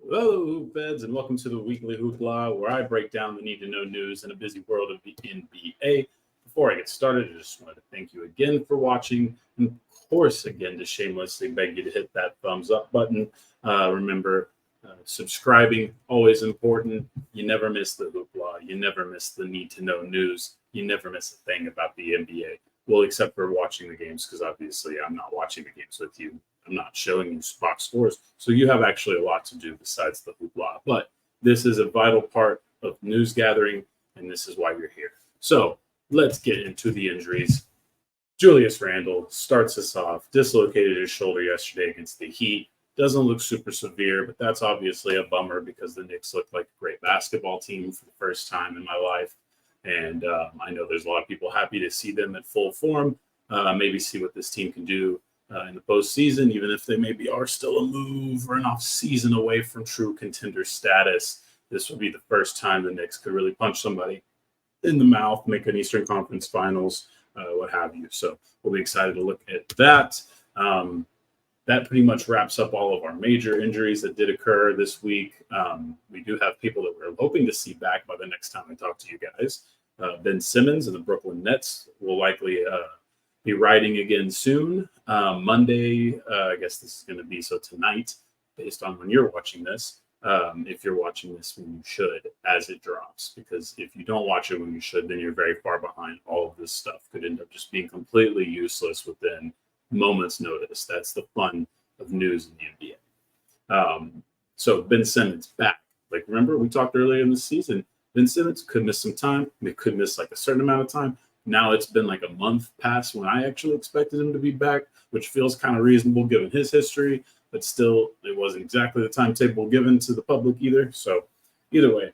Hello, Feds, and welcome to the Weekly Hoopla, where I break down the need-to-know news in a busy world of the NBA. Before I get started, I just wanted to thank you again for watching, and of course, again, to shamelessly beg you to hit that thumbs up button. Remember, subscribing, always important. You never miss the hoopla. You never miss the need-to-know news. You never miss a thing about the NBA. Well, except for watching the games, because obviously I'm not watching the games with you. I'm not showing you box scores. So you have actually a lot to do besides the hoopla. But this is a vital part of news gathering, and this is why you're here. So let's get into the injuries. Julius Randle starts us off, dislocated his shoulder yesterday against the Heat. Doesn't look super severe, but that's obviously a bummer because the Knicks look like a great basketball team for the first time in my life. And I know there's a lot of people happy to see them at full form, maybe see what this team can do in the postseason, even if they maybe are still a move or an off season away from true contender status. This will be the first time the Knicks could really punch somebody in the mouth, make an Eastern Conference Finals, what have you. So we'll be excited to look at that. That pretty much wraps up all of our major injuries that did occur this week. We do have people that we're hoping to see back by the next time I talk to you guys. Ben Simmons and the Brooklyn Nets will likely be riding again soon. Monday, I guess this is going to be so tonight, based on when you're watching this. If you're watching this when you should, as it drops, because if you don't watch it when you should, then you're very far behind. All of this stuff could end up just being completely useless within moments notice. That's the fun of news in the NBA. So Ben Simmons back. Like, remember we talked earlier in the season, Ben Simmons could miss some time. He could miss like a certain amount of time. Now it's been like a month past when I actually expected him to be back, which feels kind of reasonable given his history, but still it wasn't exactly the timetable given to the public either. So either way,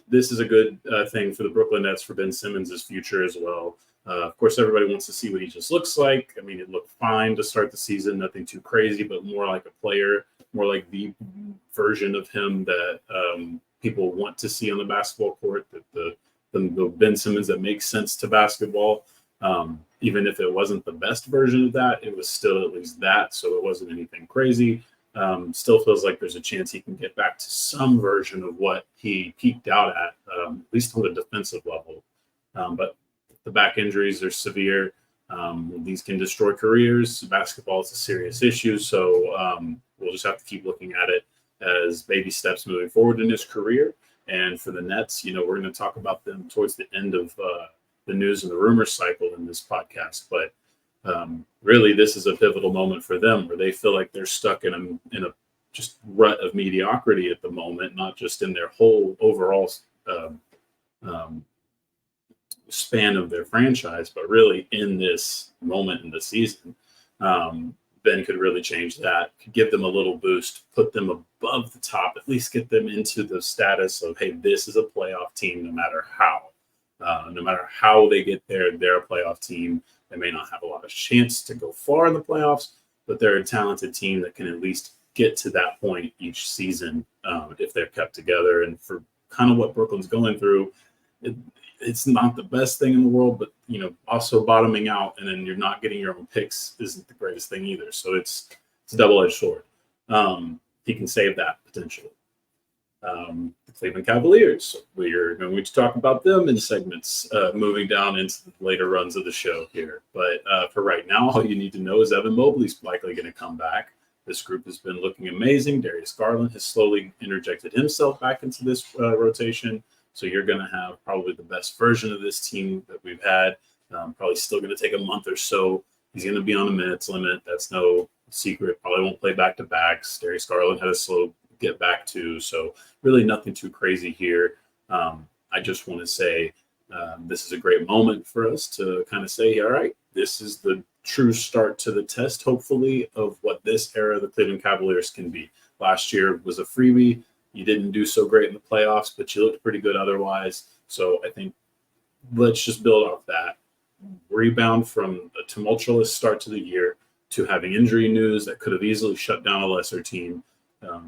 this is a good thing for the Brooklyn Nets, for Ben Simmons' future as well. Of course, everybody wants to see what he just looks like. I mean, it looked fine to start the season, nothing too crazy, but more like a player, more like the version of him that people want to see on the basketball court, that the Ben Simmons that makes sense to basketball. Even if it wasn't the best version of that, it was still at least that, so it wasn't anything crazy. Still feels like there's a chance he can get back to some version of what he peaked out at least on the defensive level. But the back injuries are severe. These can destroy careers. Basketball is a serious issue, so we'll just have to keep looking at it as baby steps moving forward in his career. And for the Nets, we're going to talk about them towards the end of the news and the rumor cycle in this podcast. But really, this is a pivotal moment for them where they feel like they're stuck in a just rut of mediocrity at the moment, not just in their whole overall span of their franchise, but really in this moment in the season. Ben could really change that, could give them a little boost, put them above the top, at least get them into the status of, hey, this is a playoff team no matter how. No matter how they get there, they're a playoff team. They may not have a lot of chance to go far in the playoffs, but they're a talented team that can at least get to that point each season if they're kept together. And for kind of what Brooklyn's going through, it's not the best thing in the world, but also bottoming out and then you're not getting your own picks isn't the greatest thing either. So it's a double-edged sword. He can save that potentially. The Cleveland Cavaliers, we're going to talk about them in segments moving down into the later runs of the show here. But for right now, all you need to know is Evan Mobley's likely going to come back. This group has been looking amazing. Darius Garland has slowly interjected himself back into this rotation. So you're going to have probably the best version of this team that we've had. Probably still going to take a month or so. He's going to be on a minutes limit. That's no secret. Probably won't play back-to-backs. Darius Garland had a slow get back to. So really nothing too crazy here. I just want to say this is a great moment for us to kind of say, all right, this is the true start to the test, hopefully, of what this era of the Cleveland Cavaliers can be. Last year was a freebie. You didn't do so great in the playoffs, but you looked pretty good otherwise. So I think let's just build off that. Rebound from a tumultuous start to the year to having injury news that could have easily shut down a lesser team,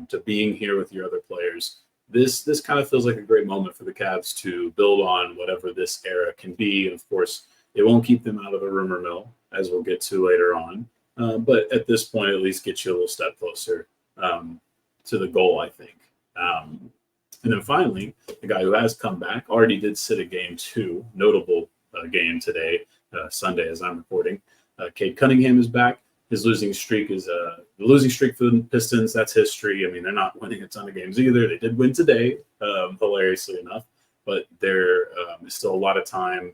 to being here with your other players. This kind of feels like a great moment for the Cavs to build on whatever this era can be. And of course, it won't keep them out of the rumor mill, as we'll get to later on. But at this point, at least get you a little step closer to the goal, I think. And then finally, the guy who has come back already did sit a game 2, notable game today, Sunday as I'm recording. Cade Cunningham is back. His losing streak is the losing streak for the Pistons. That's history. I mean, they're not winning a ton of games either. They did win today, hilariously enough, but there is still a lot of time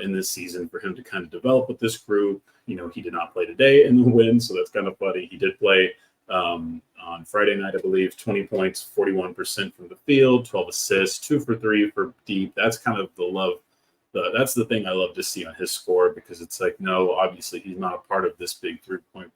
in this season for him to kind of develop with this group. You know, he did not play today in the win, so that's kind of funny. He did play on Friday night, I believe, 20 points, 41% from the field, 12 assists, 2 for 3 for deep. That's kind of the love. That's the thing I love to see on his score, because it's like, no, obviously he's not a part of this big 3-point,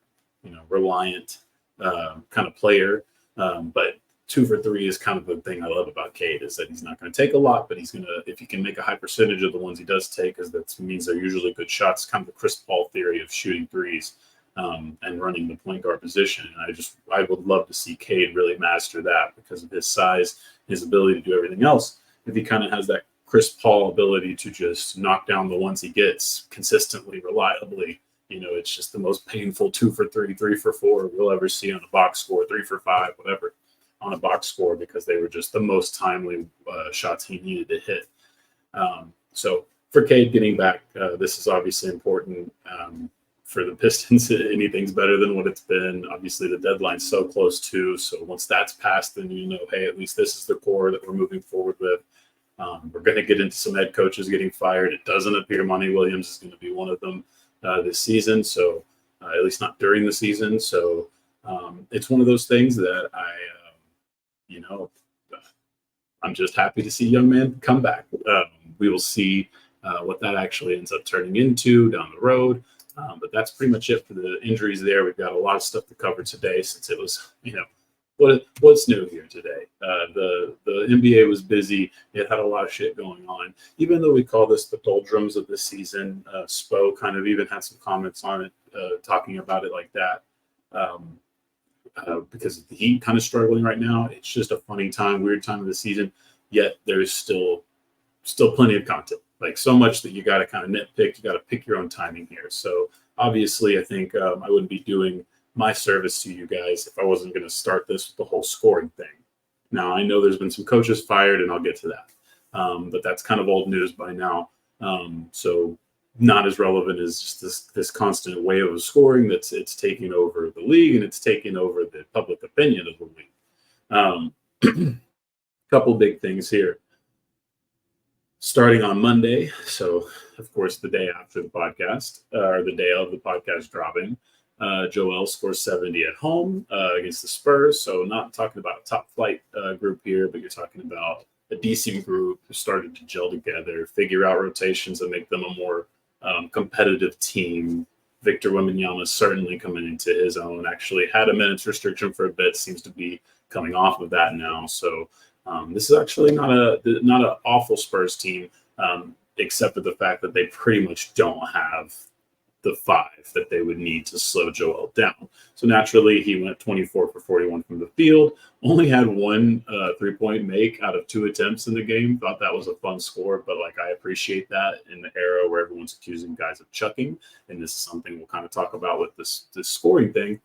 reliant kind of player. But 2 for 3 is kind of the thing I love about Cade, is that he's not going to take a lot, but he's going to, if he can make a high percentage of the ones he does take, because that means they're usually good shots, kind of the Chris Paul theory of shooting threes. And running the point guard position. And I would love to see Cade really master that, because of his size, his ability to do everything else. If he kind of has that Chris Paul ability to just knock down the ones he gets consistently, reliably, it's just the most painful 2 for 3, 3 for 4 we'll ever see on a box score, 3 for 5, whatever, on a box score, because they were just the most timely shots he needed to hit. So for Cade getting back, this is obviously important. For the Pistons, anything's better than what it's been. Obviously, the deadline's so close too. So once that's passed, then hey, at least this is the core that we're moving forward with. We're going to get into some head coaches getting fired. It doesn't appear Monty Williams is going to be one of them this season. So at least not during the season. So it's one of those things that I'm just happy to see young man come back. We will see what that actually ends up turning into down the road. But that's pretty much it for the injuries there. We've got a lot of stuff to cover today, since it was, what's new here today. The NBA was busy. It had a lot of shit going on. Even though we call this the doldrums of the season, Spo kind of even had some comments on it, talking about it like that. Because the Heat kind of struggling right now. It's just a funny time, weird time of the season, yet there's still plenty of content. Like, so much that you got to kind of nitpick. You got to pick your own timing here. So obviously, I think I wouldn't be doing my service to you guys if I wasn't going to start this with the whole scoring thing. Now, I know there's been some coaches fired, and I'll get to that. But that's kind of old news by now. So not as relevant as just this constant wave of scoring it's taking over the league, and it's taking over the public opinion of the league. Couple big things here. Starting on Monday, so of course the day after the podcast, or the day of the podcast dropping, Joel scores 70 at home against the Spurs. So not talking about a top flight group here, but you're talking about a decent group who started to gel together, figure out rotations and make them a more competitive team. Victor Wembanyama certainly coming into his own. Actually had a minutes restriction for a bit, seems to be coming off of that now. So this is actually not an awful Spurs team, except for the fact that they pretty much don't have the 5 that they would need to slow Joel down. So naturally, he went 24 for 41 from the field, only had 1 3-point make out of 2 attempts in the game. Thought that was a fun score, but I appreciate that in the era where everyone's accusing guys of chucking, and this is something we'll kind of talk about with this scoring thing.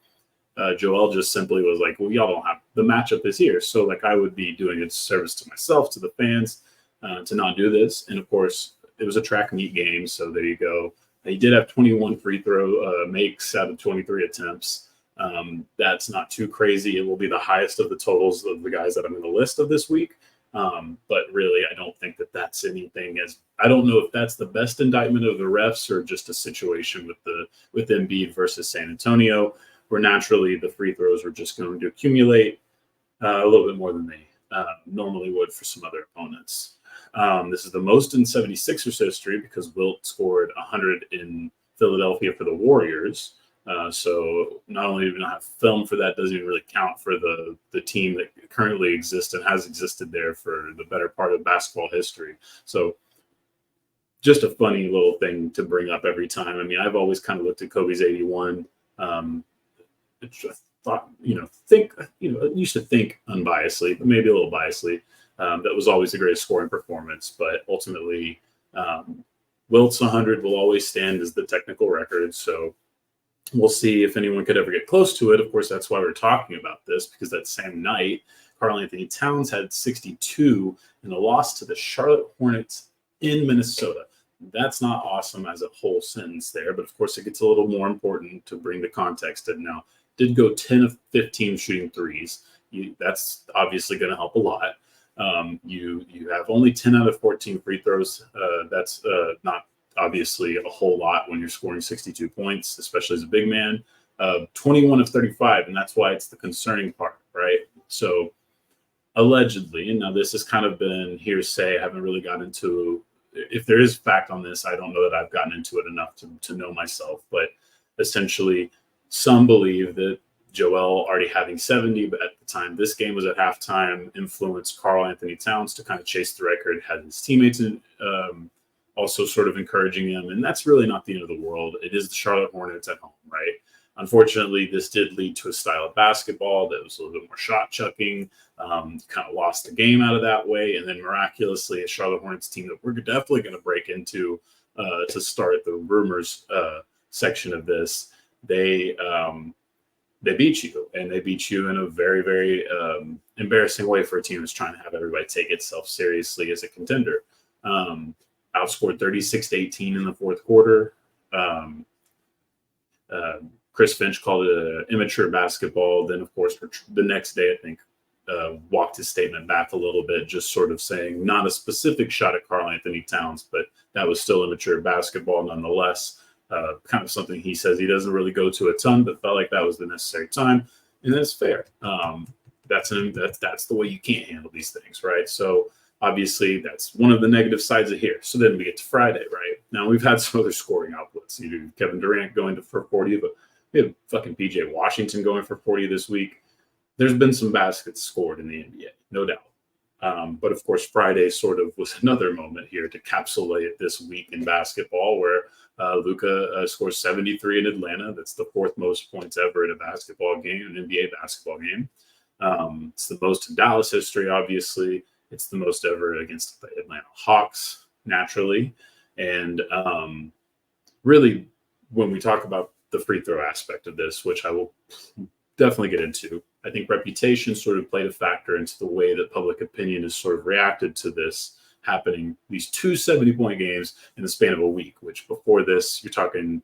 Joel just simply was like, well, y'all don't have the matchup is here. So I would be doing a service to myself, to the fans, to not do this. And of course, it was a track meet game. So there you go. He did have 21 free throw makes out of 23 attempts. That's not too crazy. It will be the highest of the totals of the guys that I'm going to list of this week. But really, I don't think that that's anything I don't know if that's the best indictment of the refs, or just a situation with Embiid versus San Antonio, where naturally the free throws were just going to accumulate a little bit more than they normally would for some other opponents. This is the most in 76ers history, because Wilt scored 100 in Philadelphia for the Warriors. So not only do we not have film for that, doesn't even really count for the team that currently exists and has existed there for the better part of basketball history. So just a funny little thing to bring up every time. I mean, I've always kind of looked at Kobe's 81. Thought, used to think unbiasedly, but maybe a little biasedly. That was always the greatest scoring performance, but ultimately, Wilt's 100 will always stand as the technical record. So we'll see if anyone could ever get close to it. Of course, that's why we're talking about this, because that same night, Karl Anthony Towns had 62 in a loss to the Charlotte Hornets in Minnesota. That's not awesome as a whole sentence there, but of course it gets a little more important to bring the context in now. Did go 10 of 15 shooting threes. That's obviously going to help a lot. You have only 10 out of 14 free throws. That's not obviously a whole lot when you're scoring 62 points, especially as a big man. 21 of 35, and that's why it's the concerning part, right? So allegedly, and now this has kind of been hearsay. I haven't really gotten into, if there is fact on this, I don't know that I've gotten into it enough to know myself, but essentially some believe that Joel already having 70, but at the time this game was at halftime, influenced Karl Anthony Towns to kind of chase the record, had his teammates also sort of encouraging him, and that's really not the end of the world. It is the Charlotte Hornets at home, right? Unfortunately, this did lead to a style of basketball that was a little bit more shot chucking, kind of lost the game out of that way. And then miraculously, a Charlotte Hornets team that we're definitely going to break into to start the rumors section of this, they beat you, and they beat you in a very, very embarrassing way for a team that's trying to have everybody take itself seriously as a contender. Outscored 36-18 in the fourth quarter. Chris Finch called it immature basketball. Then, of course, the next day, I think, walked his statement back a little bit, just sort of saying not a specific shot at Karl Anthony Towns, but that was still immature basketball nonetheless. Kind of something he says he doesn't really go to a ton, but felt like that was the necessary time, and that's fair. That's the way you can't handle these things, right? So obviously that's one of the negative sides of here. So then we get to Friday, right? Now we've had some other scoring outputs. You do Kevin Durant going for 40, but we have fucking PJ Washington going for 40 this week. There's been some baskets scored in the NBA, no doubt. But of course, Friday sort of was another moment here to capsulate this week in basketball where Luka scores 73 in Atlanta. That's the fourth most points ever in a basketball game, an NBA basketball game. It's the most in Dallas history, obviously. It's the most ever against the Atlanta Hawks, naturally. And really, when we talk about the free throw aspect of this, which I will definitely get into, I think reputation sort of played a factor into the way that public opinion has sort of reacted to this happening, these two 70-point games in the span of a week, which before this, you're talking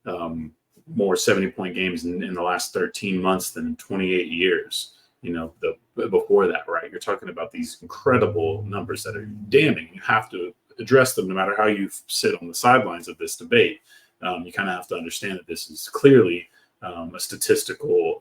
more 70-point games in the last 13 months than in 28 years. You know, before that, right? You're talking about these incredible numbers that are damning. You have to address them no matter how you sit on the sidelines of this debate. You kind of have to understand that this is clearly a statistical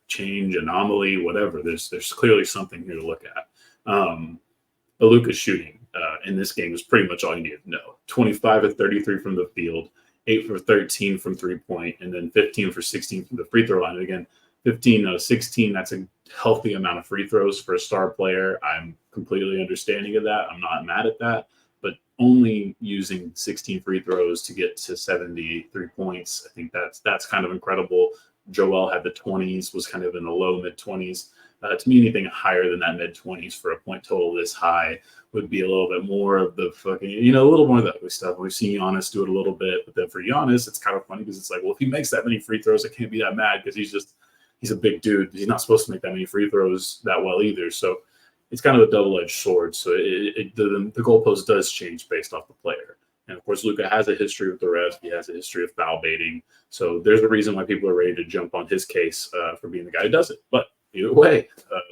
change, anomaly, whatever. There's clearly something here to look at. But Luka's shooting in this game is pretty much all you need to know. 25 of 33 from the field, 8 for 13 from three-point, and then 15 for 16 from the free throw line. And again, 15 out of 16, that's a healthy amount of free throws for a star player. I'm completely understanding of that. I'm not mad at that. But only using 16 free throws to get to 73 points, I think that's kind of incredible. Joel had the 20s, was kind of in the low mid-20s. To me, anything higher than that mid-20s for a point total this high would be a little bit more of the fucking, a little more of that stuff. We've seen Giannis do it a little bit, but then for Giannis, it's kind of funny because it's like, well, if he makes that many free throws, I can't be that mad because he's a big dude. He's not supposed to make that many free throws that well either. So it's kind of a double-edged sword. So the goalpost does change based off the player. And of course, Luka has a history with the refs. He has a history of foul baiting. So there's a reason why people are ready to jump on his case for being the guy who does it. But either way,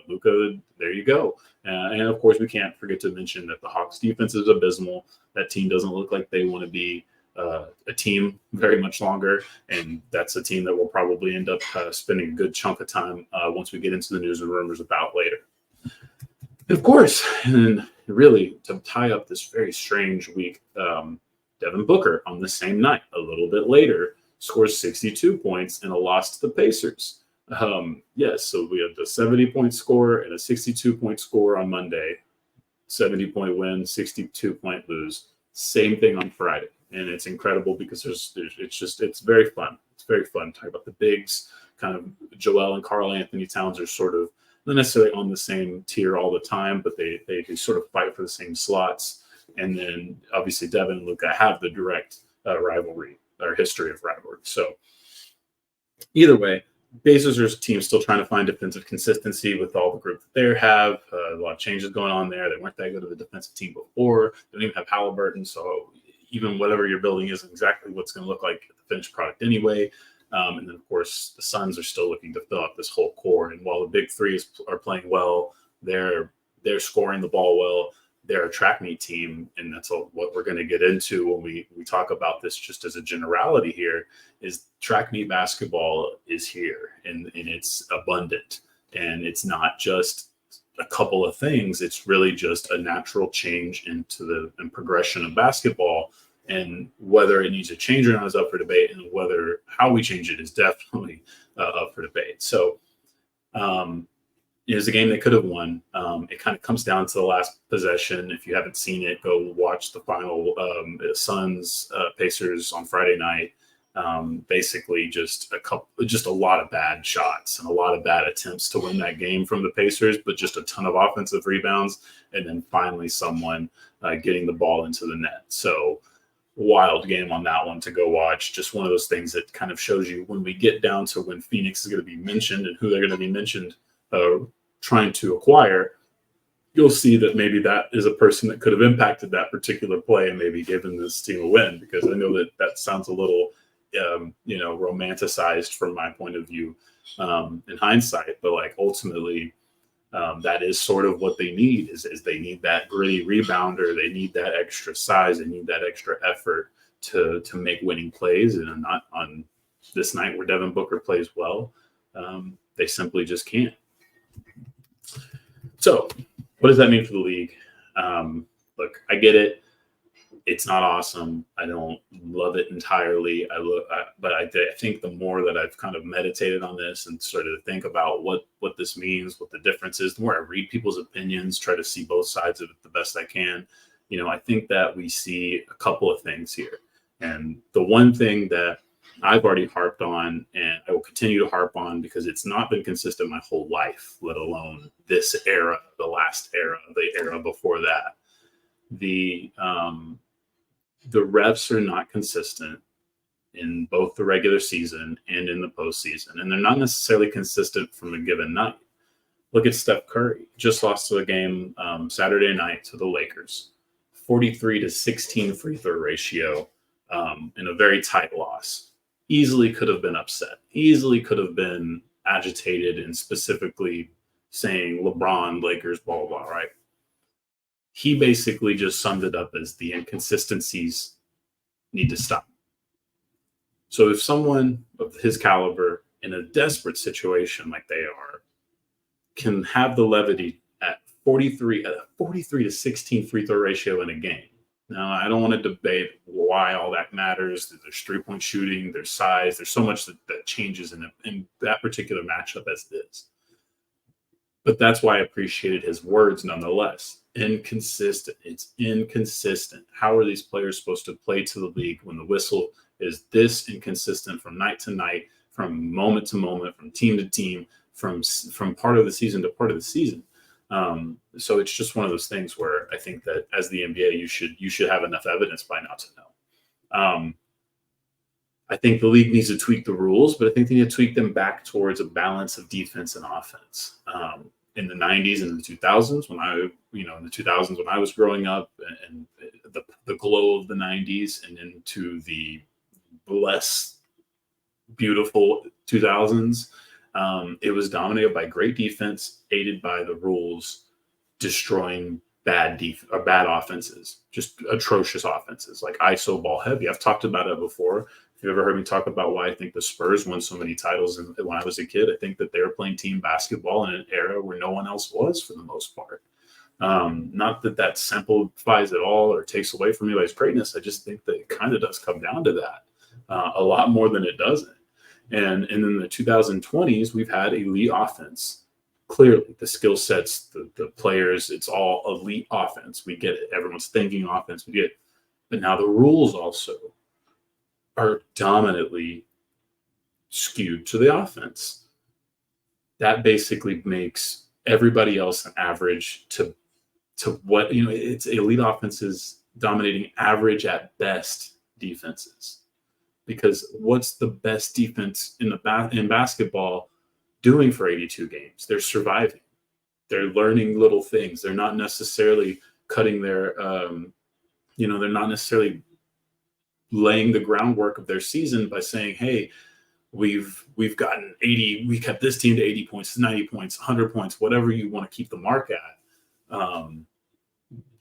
Luka, there you go. And of course, we can't forget to mention that the Hawks defense is abysmal. That team doesn't look like they want to be a team very much longer. And that's a team that will probably end up spending a good chunk of time once we get into the news and rumors about later. And of course, and really to tie up this very strange week, Devin Booker on the same night, a little bit later, scores 62 points in a loss to the Pacers. Yes, so we have the 70-point score and a 62-point score on Monday, 70-point win, 62-point lose. Same thing on Friday. And it's incredible because it's very fun. It's very fun. Talk about the bigs, kind of Joel and Karl Anthony Towns are sort of not necessarily on the same tier all the time, but they sort of fight for the same slots. And then obviously Devin and Luka have the direct rivalry or history of rivalry. So either way, Blazers are a team still trying to find defensive consistency with all the group that they have. A lot of changes going on there. They weren't that good of a defensive team before. They don't even have Halliburton. So even whatever you're building isn't exactly what's going to look like the finished product anyway. And then, of course, the Suns are still looking to fill up this whole core. And while the big three are playing well, they're scoring the ball well. They're a track meet team, and that's what we're going to get into when we talk about this just as a generality here, is track meet basketball is here, and it's abundant. And it's not just a couple of things. It's really just a natural change into the progression of basketball. And whether it needs a change or not is up for debate, and how we change it is definitely up for debate. So it was a game they could have won. It kind of comes down to the last possession. If you haven't seen it, go watch the final Suns Pacers on Friday night. Basically just a lot of bad shots and a lot of bad attempts to win that game from the Pacers, but just a ton of offensive rebounds, and then finally someone getting the ball into the net. So wild game on that one to go watch. Just one of those things that kind of shows you when we get down to when Phoenix is going to be mentioned and who they're going to be mentioned trying to acquire, you'll see that maybe that is a person that could have impacted that particular play and maybe given this team a win, because I know that sounds a little, romanticized from my point of view in hindsight, but like ultimately that is sort of what they need is they need that gritty rebounder. They need that extra size. They need that extra effort to make winning plays. And not on this night where Devin Booker plays well, they simply just can't. So what does that mean for the league? Look, I get it. It's not awesome. I don't love it entirely. But I think the more that I've kind of meditated on this and started to think about what this means, what the difference is, the more I read people's opinions, try to see both sides of it the best I can. I think that we see a couple of things here. And the one thing that I've already harped on, and I will continue to harp on because it's not been consistent my whole life, let alone this era, the last era, the era before that. The refs are not consistent in both the regular season and in the postseason, and they're not necessarily consistent from a given night. Look at Steph Curry. Just lost to a game Saturday night to the Lakers, 43-16 free throw ratio in a very tight loss. Easily could have been upset. Easily could have been agitated and specifically saying LeBron, Lakers, blah, blah, blah, right? He basically just summed it up as the inconsistencies need to stop. So if someone of his caliber in a desperate situation like they are can have the levity at 43-16 free throw ratio in a game. Now, I don't want to debate why all that matters. There's three-point shooting, there's size, there's so much that changes in that particular matchup as it is. But that's why I appreciated his words nonetheless. Inconsistent. It's inconsistent. How are these players supposed to play to the league when the whistle is this inconsistent from night to night, from moment to moment, from team to team, from part of the season to part of the season? So it's just one of those things where I think that as the NBA, you should have enough evidence by now to know. I think the league needs to tweak the rules, but I think they need to tweak them back towards a balance of defense and offense. In the 90s and the 2000s, when I was growing up, and the glow of the 90s, and into the less beautiful 2000s, it was dominated by great defense, aided by the rules destroying bad offenses, just atrocious offenses, like ISO ball heavy. I've talked about it before. If you've ever heard me talk about why I think the Spurs won so many titles when I was a kid, I think that they were playing team basketball in an era where no one else was, for the most part. Not that simplifies it all or takes away from anybody's greatness. I just think that it kind of does come down to that a lot more than it doesn't. And in the 2020s, we've had elite offense. Clearly, the skill sets, the players, it's all elite offense. We get it. Everyone's thinking offense. We get it. But now the rules also are dominantly skewed to the offense. That basically makes everybody else an average to what, it's elite offenses dominating average at best defenses. Because what's the best defense in basketball doing for 82 games. They're surviving. They're learning little things. They're not necessarily cutting their, they're not necessarily laying the groundwork of their season by saying, hey, we've gotten 80, we kept this team to 80 points, 90 points, 100 points, whatever you want to keep the mark at.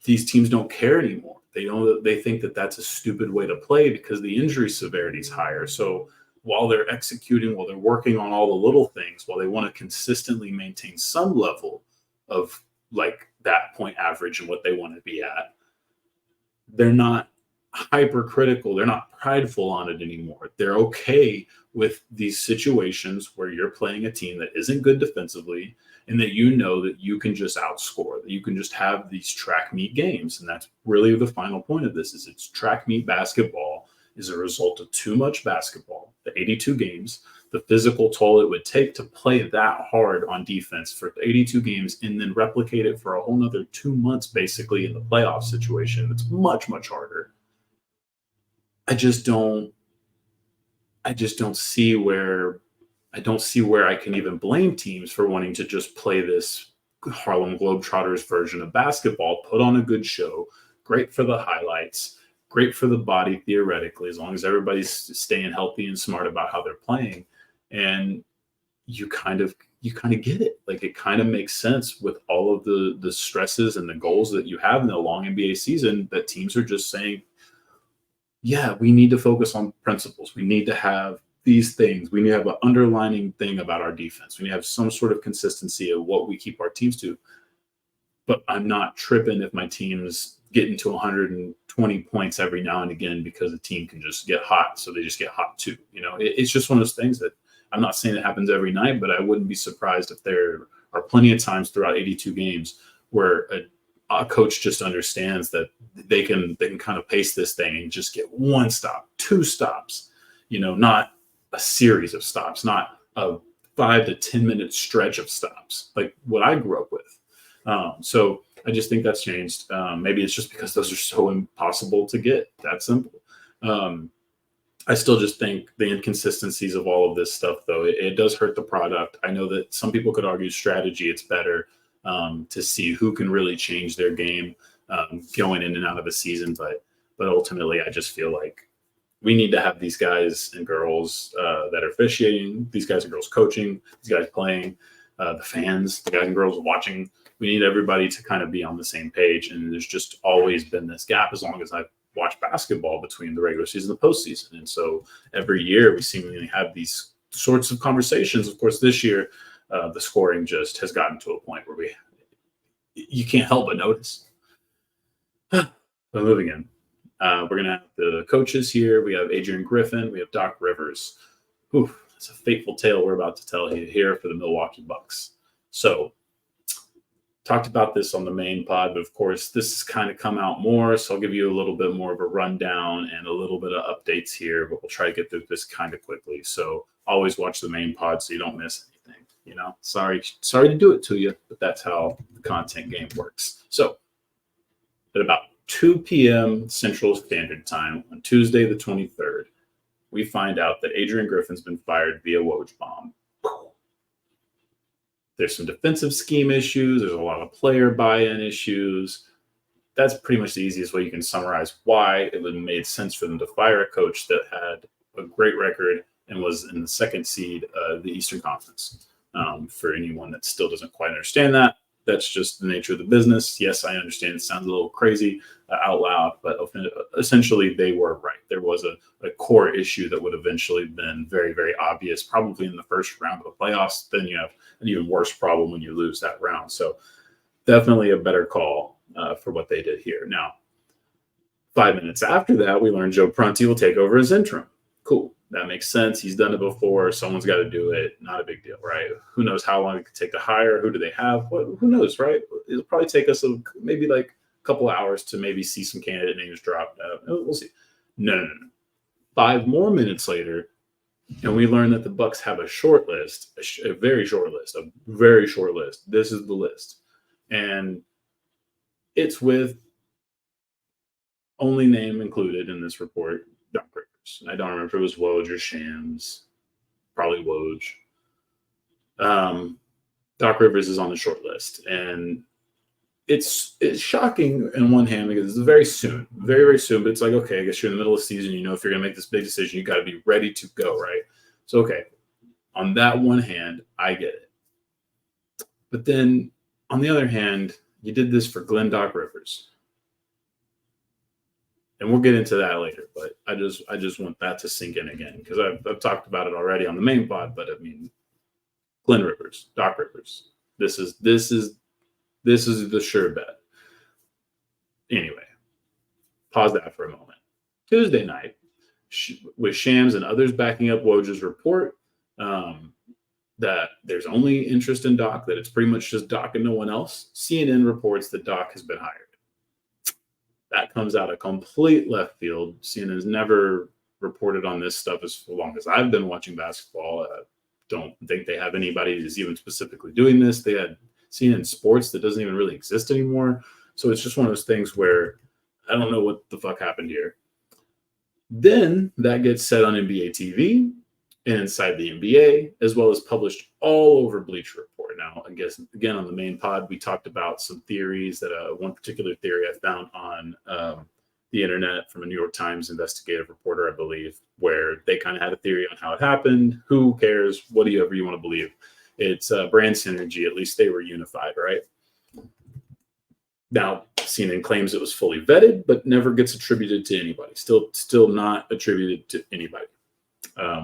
These teams don't care anymore. They think that that's a stupid way to play because the injury severity is higher. So while they're executing, while they're working on all the little things, while they want to consistently maintain some level of like that point average and what they want to be at, they're not hypercritical. They're not prideful on it anymore. They're okay with these situations where you're playing a team that isn't good defensively and that you know that you can just outscore, that you can just have these track meet games. And that's really the final point of this, is it's track meet basketball is a result of too much basketball, the 82 games, the physical toll it would take to play that hard on defense for 82 games and then replicate it for a whole nother 2 months, basically in the playoff situation. It's much, much harder. I don't see where I can even blame teams for wanting to just play this Harlem Globetrotters version of basketball, put on a good show, great for the highlights, great for the body theoretically, as long as everybody's staying healthy and smart about how they're playing. And you kind of get it. Like, it kind of makes sense with all of the stresses and the goals that you have in the long NBA season, that teams are just saying, yeah, we need to focus on principles. We need to have these things. We need to have an underlining thing about our defense. We need to have some sort of consistency of what we keep our teams to. But I'm not tripping if my team's getting to 120 points every now and again because the team can just get hot. So they just get hot too. It's just one of those things that I'm not saying it happens every night, but I wouldn't be surprised if there are plenty of times throughout 82 games where a coach just understands that they can kind of pace this thing and just get one stop, two stops, not a series of stops, not a 5 to 10 minute stretch of stops like what I grew up with. So I just think that's changed. Maybe it's just because those are so impossible to get. That simple. I still just think the inconsistencies of all of this stuff, though, it does hurt the product. I know that some people could argue strategy, it's better to see who can really change their game going in and out of a season. But ultimately, I just feel like we need to have these guys and girls that are officiating, these guys and girls coaching, these guys playing, the fans, the guys and girls watching. We need everybody to kind of be on the same page. And there's just always been this gap as long as I've watched basketball between the regular season and the postseason. And so every year we seemingly have these sorts of conversations. Of course, this year, the scoring just has gotten to a point where you can't help but notice. But moving in, we're going to have the coaches here. We have Adrian Griffin. We have Doc Rivers. It's a fateful tale we're about to tell you here for the Milwaukee Bucks. So talked about this on the main pod, but of course this has kind of come out more. So I'll give you a little bit more of a rundown and a little bit of updates here, but we'll try to get through this kind of quickly. So always watch the main pod so you don't miss anything. Sorry to do it to you, but that's how the content game works. So at about 2 p.m. Central Standard Time on Tuesday, the 23rd, we find out that Adrian Griffin's been fired via Woj bomb. There's some defensive scheme issues. There's a lot of player buy-in issues. That's pretty much the easiest way you can summarize why it would have made sense for them to fire a coach that had a great record and was in the second seed of the Eastern Conference. For anyone that still doesn't quite understand that, that's just the nature of the business. Yes, I understand it sounds a little crazy out loud, but essentially they were right. There was a core issue that would eventually been very, very obvious, probably in the first round of the playoffs. Then you have an even worse problem when you lose that round. So definitely a better call for what they did here. Now, 5 minutes after that, we learned Joe Prunty will take over as interim. Cool. That makes sense. He's done it before. Someone's got to do it. Not a big deal, right? Who knows how long it could take to hire? Who do they have? Who knows, right? It'll probably take us maybe like a couple of hours to maybe see some candidate names dropped out. We'll see. No. 5 more minutes later, and we learn that the Bucks have a short list, a very short list. This is the list. And it's with only name included in this report, Doc Rivers. I don't remember if it was Woj or Shams. Probably Woj. Doc Rivers is on the short list, and it's shocking in one hand because it's very soon, very, very soon. But it's like, okay, I guess you're in the middle of the season. You know, if you're going to make this big decision, you got to be ready to go, right? So, okay, on that one hand, I get it. But then on the other hand, you did this for Doc Rivers. And we'll get into that later, but I just want that to sink in again because I've talked about it already on the main pod. But I mean, Doc Rivers. This is the sure bet. Anyway, pause that for a moment. Tuesday night, with Shams and others backing up Woj's report that there's only interest in Doc, that it's pretty much just Doc and no one else, CNN reports that Doc has been hired. That comes out of complete left field. CNN has never reported on this stuff as long as I've been watching basketball. Don't think they have anybody who's even specifically doing this. They had CNN Sports that doesn't even really exist anymore. So it's just one of those things where I don't know what the fuck happened here. Then that gets said on NBA TV and inside the NBA, as well as published all over Bleacher Report. Now, I guess, again, on the main pod, we talked about some theories that one particular theory I found on the internet from a New York Times investigative reporter, I believe, where they kind of had a theory on how it happened. Who cares? Whatever you want to believe. It's brand synergy. At least they were unified, right? Now, CNN claims it was fully vetted, but never gets attributed to anybody. Still not attributed to anybody,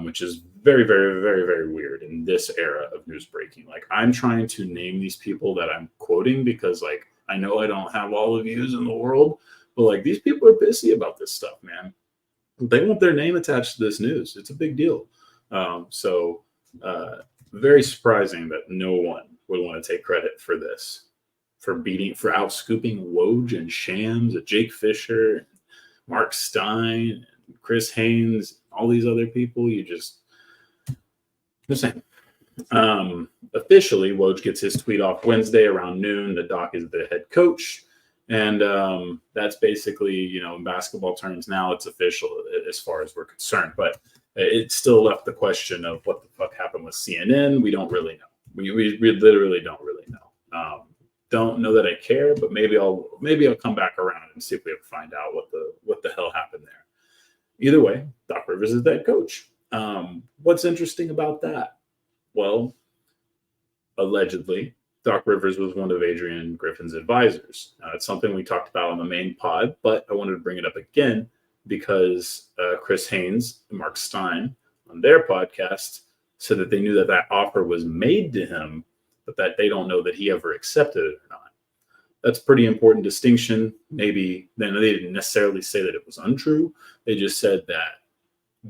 which is very, very, very, very weird in this era of news breaking. Like, I'm trying to name these people that I'm quoting because, like, I know I don't have all the views in the world, but, like, these people are pissy about this stuff, man. They want their name attached to this news. It's a big deal. Very surprising that no one would want to take credit for this, for outscooping Woj and Shams, Jake Fisher, Mark Stein, Chris Haynes, all these other people. The same. Officially, Woj gets his tweet off Wednesday around noon. The Doc is the head coach. And that's basically, in basketball terms now, it's official as far as we're concerned. But it still left the question of what the fuck happened with CNN. We don't really know. We literally don't really know. Don't know that I care, but maybe I'll come back around and see if we ever find out what the hell happened there. Either way, Doc Rivers is the head coach. What's interesting about that? Well, allegedly, Doc Rivers was one of Adrian Griffin's advisors. It's something we talked about on the main pod, but I wanted to bring it up again because Chris Haynes and Mark Stein on their podcast said that they knew that offer was made to him, but that they don't know that he ever accepted it or not. That's a pretty important distinction. Maybe then they didn't necessarily say that it was untrue. They just said that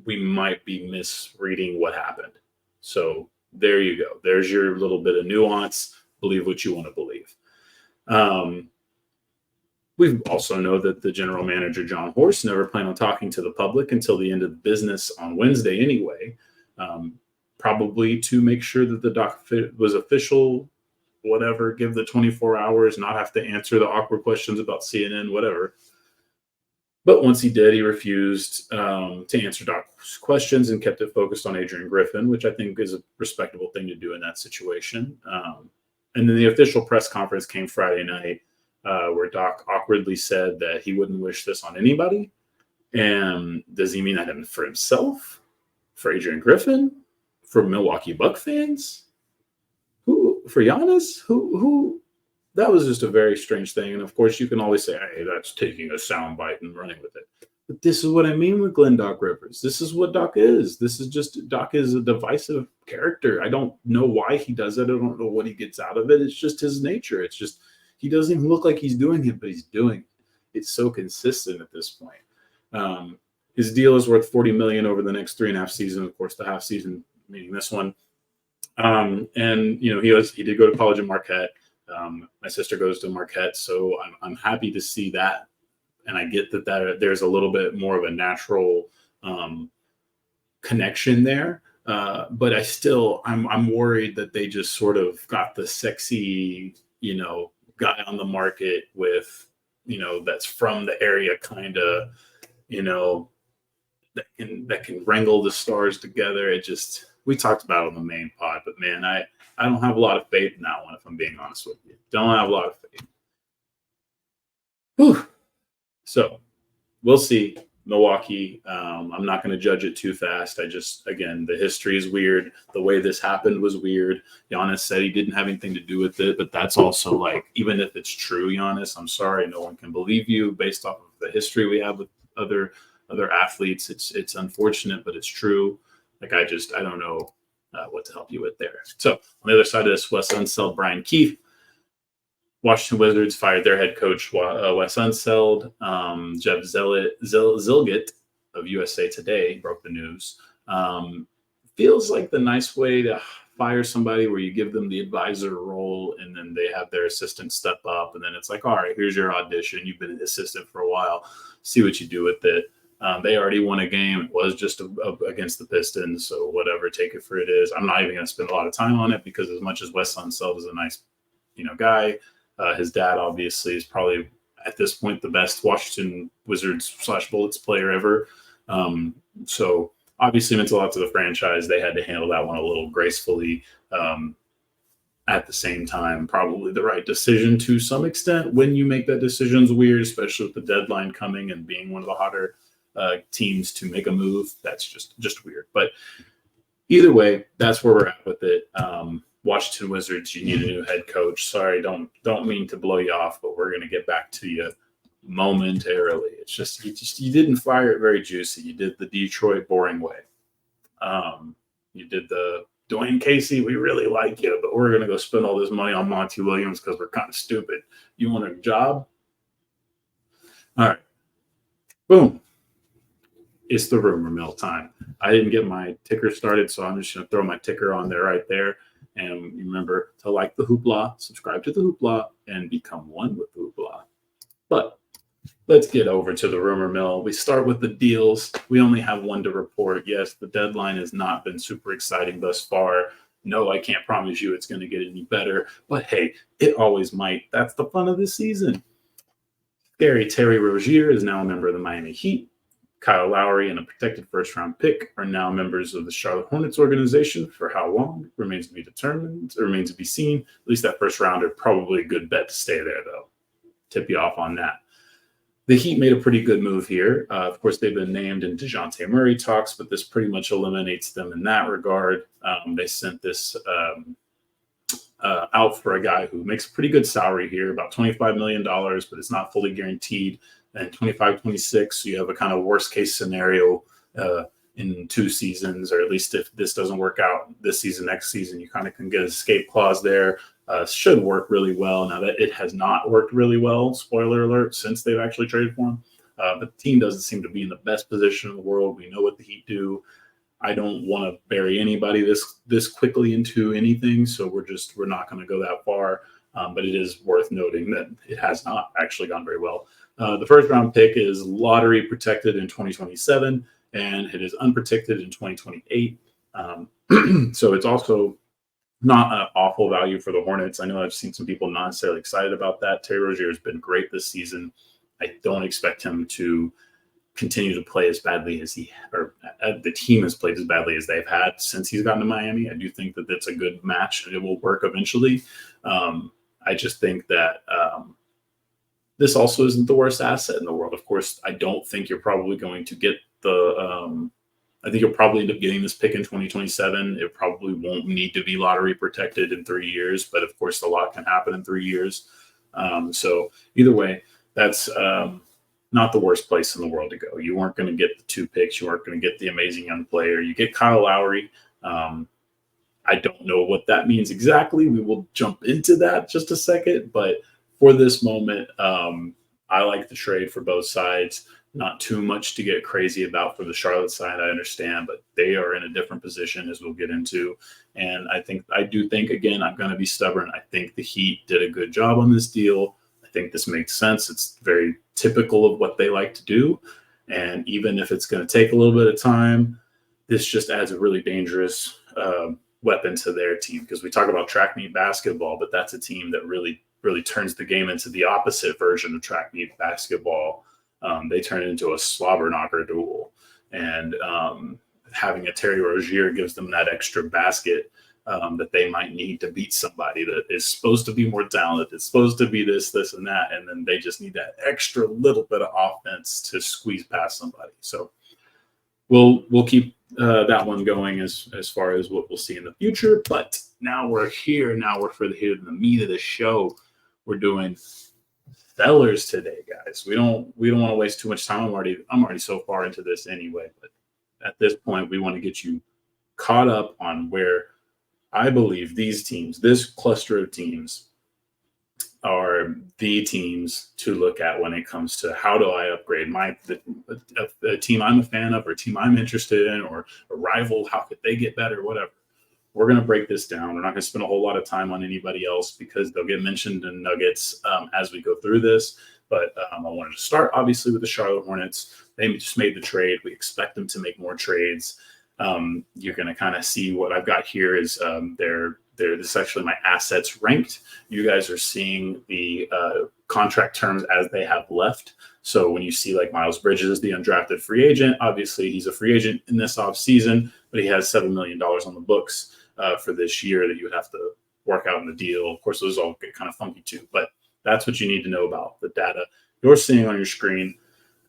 we might be misreading what happened. So there you go. There's your little bit of nuance. Believe what you want to believe. We also know that the general manager, John Horst, never planned on talking to the public until the end of the business on Wednesday anyway, probably to make sure that the Doc was official, whatever, give the 24 hours, not have to answer the awkward questions about CNN, whatever. But once he did, he refused to answer Doc's questions and kept it focused on Adrian Griffin, which I think is a respectable thing to do in that situation. And then the official press conference came Friday night where Doc awkwardly said that he wouldn't wish this on anybody. And does he mean that for himself? For Adrian Griffin? For Milwaukee Bucks fans? Who? For Giannis? Who? That was just a very strange thing. And of course, you can always say, hey, that's taking a soundbite and running with it. But this is what I mean with Doc Rivers. This is what Doc is. Doc is a divisive character. I don't know why he does it. I don't know what he gets out of it. It's just his nature. It's just, he doesn't even look like he's doing it, but he's doing it. It's so consistent at this point. His deal is worth $40 million over the next 3.5 seasons. Of course, the half season, meaning this one. And he did go to college in Marquette. My sister goes to Marquette, so I'm happy to see that. And I get that there's a little bit more of a natural connection there. But I'm worried that they just sort of got the sexy, guy on the market with, that's from the area kind of, that can wrangle the stars together. We talked about it on the main pod, but man, I don't have a lot of faith in that one, if I'm being honest with you. Don't have a lot of faith. Whew. So we'll see. Milwaukee, I'm not going to judge it too fast. Again, the history is weird. The way this happened was weird. Giannis said he didn't have anything to do with it, but that's also like, even if it's true, Giannis, I'm sorry, no one can believe you based off of the history we have with other athletes. It's unfortunate, but it's true. Like, I don't know what to help you with there. So on the other side of this, Wes Unseld, Brian Keefe. Washington Wizards fired their head coach, Wes Unseld. Jeff Zilgett of USA Today broke the news. Feels like the nice way to fire somebody where you give them the advisor role and then they have their assistant step up. And then it's like, all right, here's your audition. You've been an assistant for a while. See what you do with it. They already won a game. It was just against the Pistons. So whatever, take it for it is. I'm not even going to spend a lot of time on it because as much as Wes Unseld is a nice, guy, his dad obviously is probably at this point the best Washington Wizards / Bullets player ever. So obviously meant a lot to the franchise. They had to handle that one a little gracefully. At the same time, probably the right decision to some extent. When you make that decision is weird, especially with the deadline coming and being one of the hotter teams to make a move. That's just weird. But either way, that's where we're at with it. Washington Wizards, you need a new head coach. Sorry, don't mean to blow you off, but we're going to get back to you momentarily. It's just you didn't fire it very juicy. You did the Detroit boring way. You did the Dwayne Casey, we really like you, but we're going to go spend all this money on Monty Williams because we're kind of stupid. You want a job? All right. Boom. It's the rumor mill time. I didn't get my ticker started, so I'm just going to throw my ticker on there right there. And remember to like the Hoopla, subscribe to the Hoopla, and become one with the Hoopla. But let's get over to the rumor mill. We start with the deals. We only have one to report. Yes, the deadline has not been super exciting thus far. No, I can't promise you it's going to get any better. But hey, it always might. That's the fun of this season. Terry Rozier is now a member of the Miami Heat. Kyle Lowry and a protected first-round pick are now members of the Charlotte Hornets organization. For how long remains to be determined. It remains to be seen. At least that first rounder, probably a good bet to stay there, though. Tip you off on that. The Heat made a pretty good move here. Of course, they've been named in DeJounte Murray talks, but this pretty much eliminates them in that regard. They sent this out for a guy who makes a pretty good salary here, about $25 million, but it's not fully guaranteed. And 25-26, so you have a kind of worst case scenario in 2 seasons, or at least if this doesn't work out this season, next season, you kind of can get an escape clause there. Should work really well. Now that it has not worked really well, spoiler alert, since they've actually traded for him. But the team doesn't seem to be in the best position in the world. We know what the Heat do. I don't want to bury anybody this quickly into anything, so we're not going to go that far. But it is worth noting that it has not actually gone very well. The first round pick is lottery protected in 2027, and it is unprotected in 2028. So it's also not an awful value for the Hornets. I know I've seen some people not necessarily excited about that. Terry Rozier has been great this season. I don't expect him to continue to play as badly as the team has played as badly as they've had since he's gotten to Miami. I do think that that's a good match and it will work eventually. I just think that this also isn't the worst asset in the world. Of course, I don't think you're probably going to get I think you'll probably end up getting this pick in 2027. It probably won't need to be lottery protected in 3 years, but of course, a lot can happen in 3 years. So either way, that's not the worst place in the world to go. You weren't going to get the 2 picks. You weren't going to get the amazing young player. You get Kyle Lowry. I don't know what that means exactly. We will jump into that just a second, but for this moment, I like the trade for both sides. Not too much to get crazy about for the Charlotte side, I understand, but they are in a different position as we'll get into. And I do think, again, I'm going to be stubborn. I think the Heat did a good job on this deal. I think this makes sense. It's very typical of what they like to do. And even if it's going to take a little bit of time, this just adds a really dangerous weapon to their team, because we talk about track meet basketball, but that's a team that really turns the game into the opposite version of track meet basketball. They turn it into a slobber knocker duel, and having a Terry Rozier gives them that extra basket that they might need to beat somebody that is supposed to be more talented. It's supposed to be this, and that, and then they just need that extra little bit of offense to squeeze past somebody. So we'll keep that one going as far as what we'll see in the future. But now we're here. Now we're for the meat of the show. We're doing sellers today, guys. We don't want to waste too much time. I'm already so far into this anyway. But at this point, we want to get you caught up on where I believe these teams, this cluster of teams, are the teams to look at when it comes to how do I upgrade a team I'm a fan of, or a team I'm interested in, or a rival. How could they get better? Whatever. We're going to break this down. We're not going to spend a whole lot of time on anybody else because they'll get mentioned in nuggets as we go through this. But I wanted to start, obviously, with the Charlotte Hornets. They just made the trade. We expect them to make more trades. You're going to kind of see what I've got here is this is actually my assets ranked. You guys are seeing the contract terms as they have left. So when you see like Miles Bridges, the undrafted free agent, obviously he's a free agent in this offseason, but he has $7 million on the books for this year that you would have to work out in the deal. Of course, those all get kind of funky too, but that's what you need to know about the data you're seeing on your screen.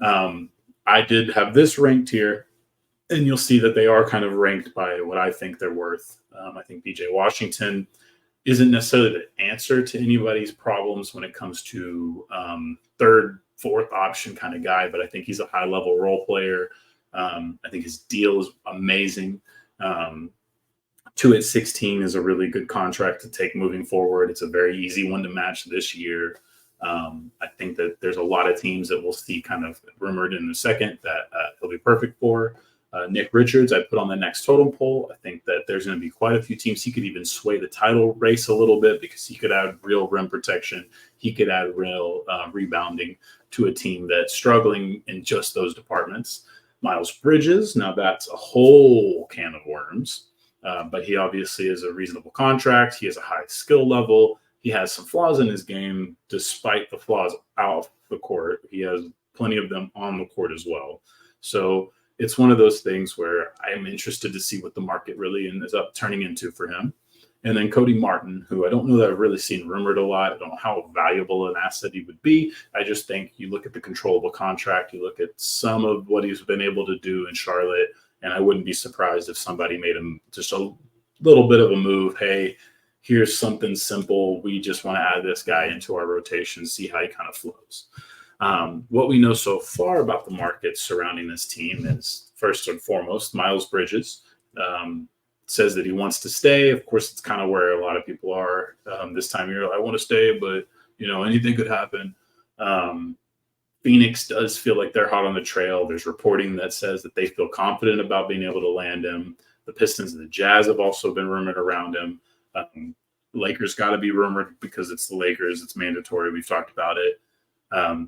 I did have this ranked here. And you'll see that they are kind of ranked by what I think they're worth. I think BJ Washington isn't necessarily the answer to anybody's problems when it comes to third, fourth option kind of guy, but I think he's a high-level role player. I think his deal is amazing. 2 at 16 is a really good contract to take moving forward. It's a very easy one to match this year. I think that there's a lot of teams that we'll see kind of rumored in a second that he'll be perfect for. Nick Richards, I put on the next totem pole. I think that there's going to be quite a few teams. He could even sway the title race a little bit because he could add real rim protection. He could add real rebounding to a team that's struggling in just those departments. Miles Bridges, now that's a whole can of worms, but he obviously is a reasonable contract. He has a high skill level. He has some flaws in his game. Despite the flaws out of the court, he has plenty of them on the court as well. So it's one of those things where I'm interested to see what the market really ends up turning into for him. And then Cody Martin, who I don't know that I've really seen rumored a lot. I don't know how valuable an asset he would be. I just think you look at the controllable contract, you look at some of what he's been able to do in Charlotte, and I wouldn't be surprised if somebody made him just a little bit of a move. Hey, here's something simple. We just want to add this guy into our rotation, see how he kind of flows. What we know so far about the market surrounding this team is, first and foremost, Miles Bridges says that he wants to stay. Of course, it's kind of where a lot of people are this time of year. I want to stay, but, anything could happen. Phoenix does feel like they're hot on the trail. There's reporting that says that they feel confident about being able to land him. The Pistons and the Jazz have also been rumored around him. Lakers got to be rumored because it's the Lakers. It's mandatory. We've talked about it.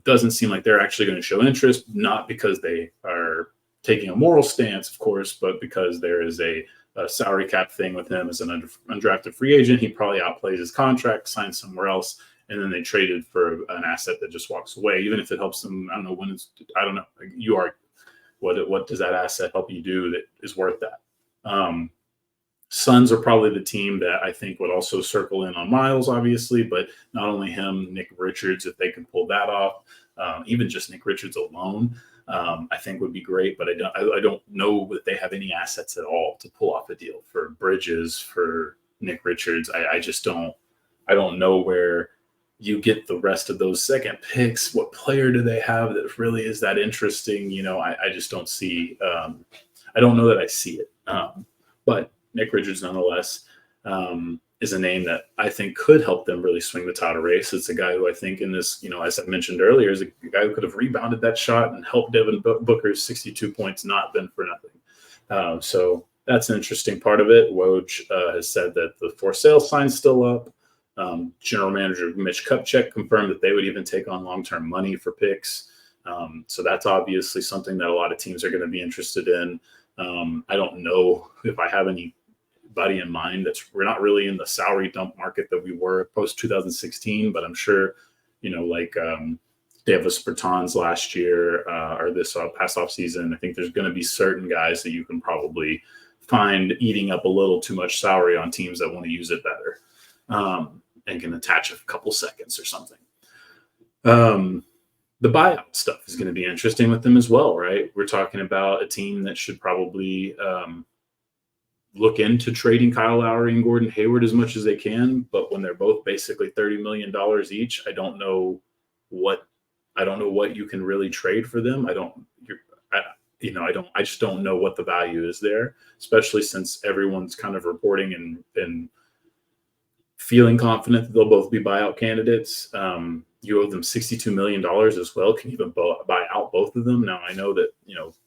Doesn't seem like they're actually going to show interest, not because they are taking a moral stance, of course, but because there is a salary cap thing with him as an undrafted free agent. He probably outplays his contract, signs somewhere else, and then they traded for an asset that just walks away, even if it helps them. I don't know. You are, what does that asset help you do that is worth that? Suns are probably the team that I think would also circle in on Miles, obviously, but not only him, Nick Richards, if they can pull that off, even just Nick Richards alone, I think would be great. But I don't know that they have any assets at all to pull off a deal for Bridges, for Nick Richards. I don't know where you get the rest of those second picks. What player do they have that really is that interesting? I just don't see. I don't know that I see it, but Nick Richards, nonetheless, is a name that I think could help them really swing the title race. It's a guy who I think in this, as I mentioned earlier, is a guy who could have rebounded that shot and helped Devin Booker's 62 points not been for nothing. So that's an interesting part of it. Woj has said that the for sale sign's still up. General manager Mitch Kupchak confirmed that they would even take on long-term money for picks. So that's obviously something that a lot of teams are going to be interested in. I don't know if I have anybody in mind we're not really in the salary dump market that we were post 2016, but I'm sure, Davis Bertans last year or this past off season, I think there's going to be certain guys that you can probably find eating up a little too much salary on teams that want to use it better, and can attach a couple seconds or something. The buyout stuff is going to be interesting with them as well, right? We're talking about a team that should probably look into trading Kyle Lowry and Gordon Hayward as much as they can, but when they're both basically $30 million each, I don't know what you can really trade for them. I just don't know what the value is there, especially since everyone's kind of reporting and feeling confident that they'll both be buyout candidates. You owe them $62 million as well. Can you even buy out both of them? Now, I know that,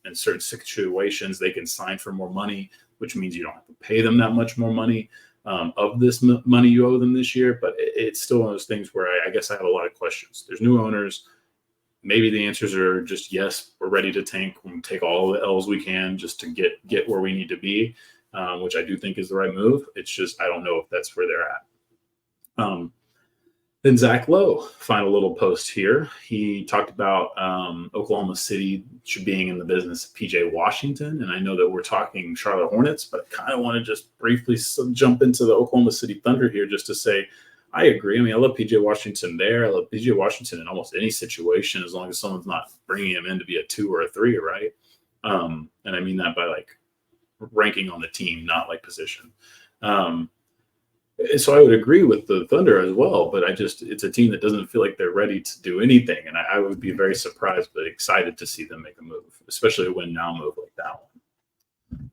in certain situations they can sign for more money, which means you don't have to pay them that much more money of this money you owe them this year. But it's still one of those things where I guess I have a lot of questions. There's new owners. Maybe the answers are just, yes, we're ready to tank. We'll take all the L's we can just to get where we need to be, which I do think is the right move. It's just, I don't know if that's where they're at. Then Zach Lowe, final little post here. He talked about Oklahoma City being in the business of PJ Washington. And I know that we're talking Charlotte Hornets, but I kind of want to just briefly jump into the Oklahoma City Thunder here just to say, I agree. I mean, I love PJ Washington there. I love PJ Washington in almost any situation, as long as someone's not bringing him in to be a 2 or a 3, right? And I mean that by like ranking on the team, not like position. So I would agree with the Thunder as well, but it's a team that doesn't feel like they're ready to do anything. And I would be very surprised, but excited to see them make a move, especially a win now move like that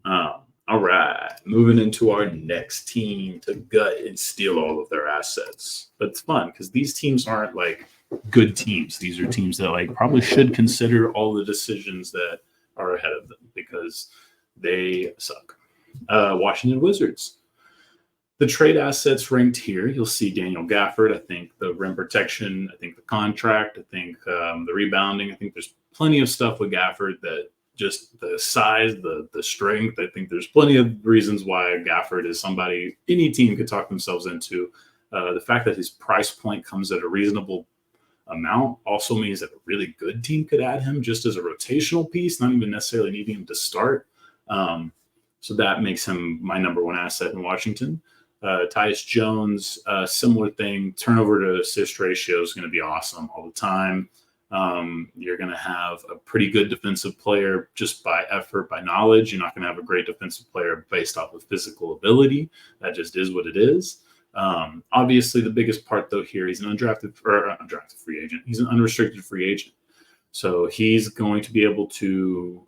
one. All right, moving into our next team to gut and steal all of their assets. But it's fun because these teams aren't like good teams. These are teams that like probably should consider all the decisions that are ahead of them because they suck. Washington Wizards. The trade assets ranked here, you'll see Daniel Gafford. I think the rim protection, I think the contract, I think the rebounding. I think there's plenty of stuff with Gafford that just the size, the strength. I think there's plenty of reasons why Gafford is somebody any team could talk themselves into. The fact that his price point comes at a reasonable amount also means that a really good team could add him just as a rotational piece, not even necessarily needing him to start. So that makes him my number one asset in Washington. Tyus Jones, similar thing. Turnover to assist ratio is going to be awesome all the time. You're going to have a pretty good defensive player just by effort, by knowledge. You're not going to have a great defensive player based off of physical ability. That just is what it is. Obviously, the biggest part, though, here, he's an undrafted free agent. He's an unrestricted free agent. So he's going to be able to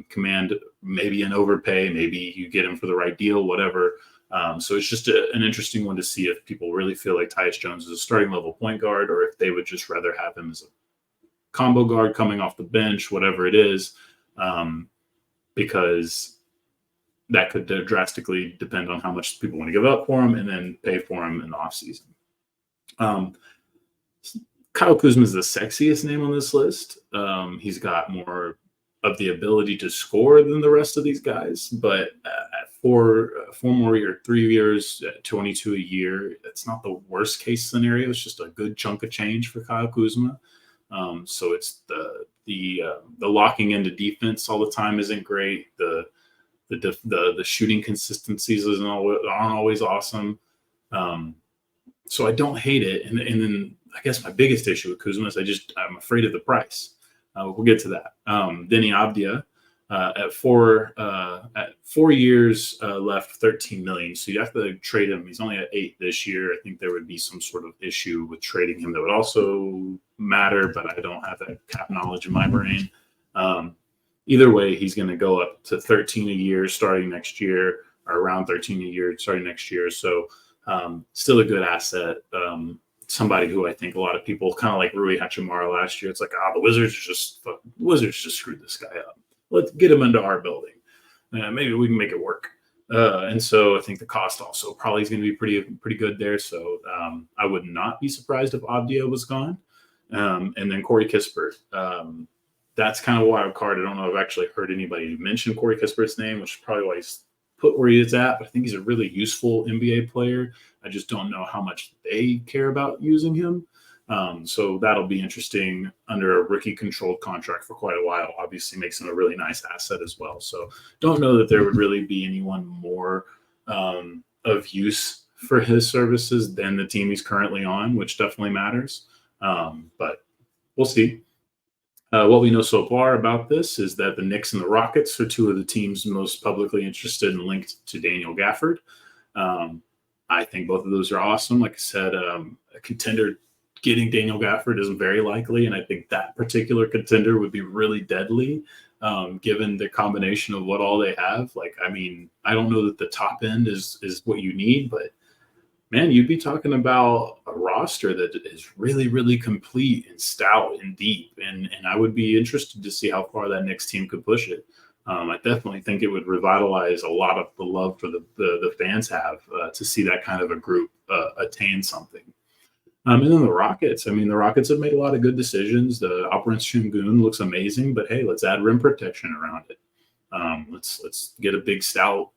command maybe an overpay. Maybe you get him for the right deal, whatever. So it's just an interesting one to see if people really feel like Tyus Jones is a starting level point guard or if they would just rather have him as a combo guard coming off the bench, whatever it is, because that could drastically depend on how much people want to give up for him and then pay for him in the offseason. Kyle Kuzma is the sexiest name on this list. He's got more of the ability to score than the rest of these guys, but at 4 more years, 3 years, 22 a year, it's not the worst case scenario. It's just a good chunk of change for Kyle Kuzma. So it's the locking into defense all the time isn't great. The shooting consistencies aren't always awesome. So I don't hate it. And then I guess my biggest issue with Kuzma is I'm afraid of the price. We'll get to that. Denny Avdia at 4 years left, $13 million. So you have to trade him. He's only at 8 this year. I think there would be some sort of issue with trading him that would also matter, but I don't have that cap knowledge in my brain. Either way, he's going to go up to 13 a year starting next year, or around 13 a year starting next year. So still a good asset. Somebody who I think a lot of people kind of like Rui Hachimura last year. It's like, the Wizards just screwed this guy up. Let's get him into our building. Maybe we can make it work. And so I think the cost also probably is going to be pretty good there. So I would not be surprised if Avdia was gone. And then Corey Kispert. That's kind of a wild card. I don't know if I've actually heard anybody mention Corey Kispert's name, which is probably why he's put where he is at. But I think he's a really useful NBA player. I just don't know how much they care about using him. So that'll be interesting under a rookie-controlled contract for quite a while. Obviously makes him a really nice asset as well. So don't know that there would really be anyone more of use for his services than the team he's currently on, which definitely matters. But we'll see. What we know so far about this is that the Knicks and the Rockets are two of the teams most publicly interested and linked to Daniel Gafford. I think both of those are awesome. Like I said, a contender getting Daniel Gafford isn't very likely, and I think that particular contender would be really deadly, given the combination of what all they have. Like, I mean, I don't know that the top end is what you need, but man, you'd be talking about a roster that is really, really complete and stout and deep, and I would be interested to see how far that Knicks team could push it. I definitely think it would revitalize a lot of the love for the fans have to see that kind of a group attain something. And then the Rockets. I mean, the Rockets have made a lot of good decisions. The Alperen Sengun looks amazing, but hey, let's add rim protection around it. Let's get a big stout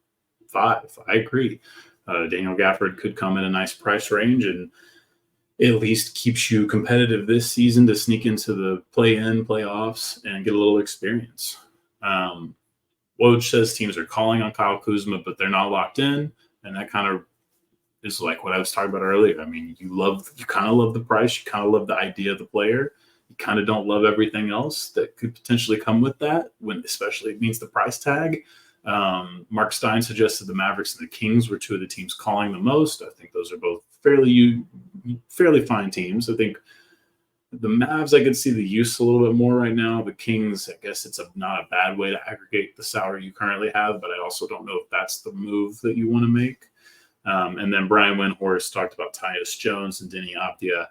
five. I agree. Daniel Gafford could come in a nice price range and at least keeps you competitive this season to sneak into the play-in playoffs and get a little experience. Woj says teams are calling on Kyle Kuzma, but they're not locked in, and that kind of is like what I was talking about earlier. I mean, you kind of love the price, you kind of love the idea of the player, you kind of don't love everything else that could potentially come with that, when especially it means the price tag. Mark Stein suggested the Mavericks and the Kings were two of the teams calling the most. I think those are both fairly fine teams. I think the Mavs, I could see the use a little bit more right now. The Kings, I guess it's not a bad way to aggregate the salary you currently have, but I also don't know if that's the move that you want to make. And then Brian Windhorst talked about Tyus Jones and Denny Abdia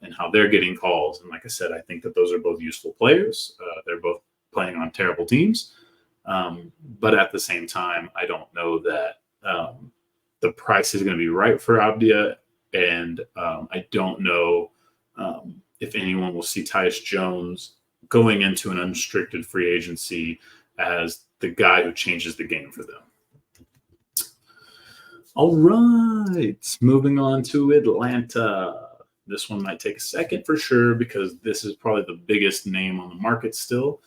and how they're getting calls. And like I said, I think that those are both useful players. They're both playing on terrible teams. But at the same time, I don't know that the price is going to be right for Abdia. And I don't know if anyone will see Tyus Jones going into an unrestricted free agency as the guy who changes the game for them. All right, moving on to Atlanta. This one might take a second for sure because this is probably the biggest name on the market still.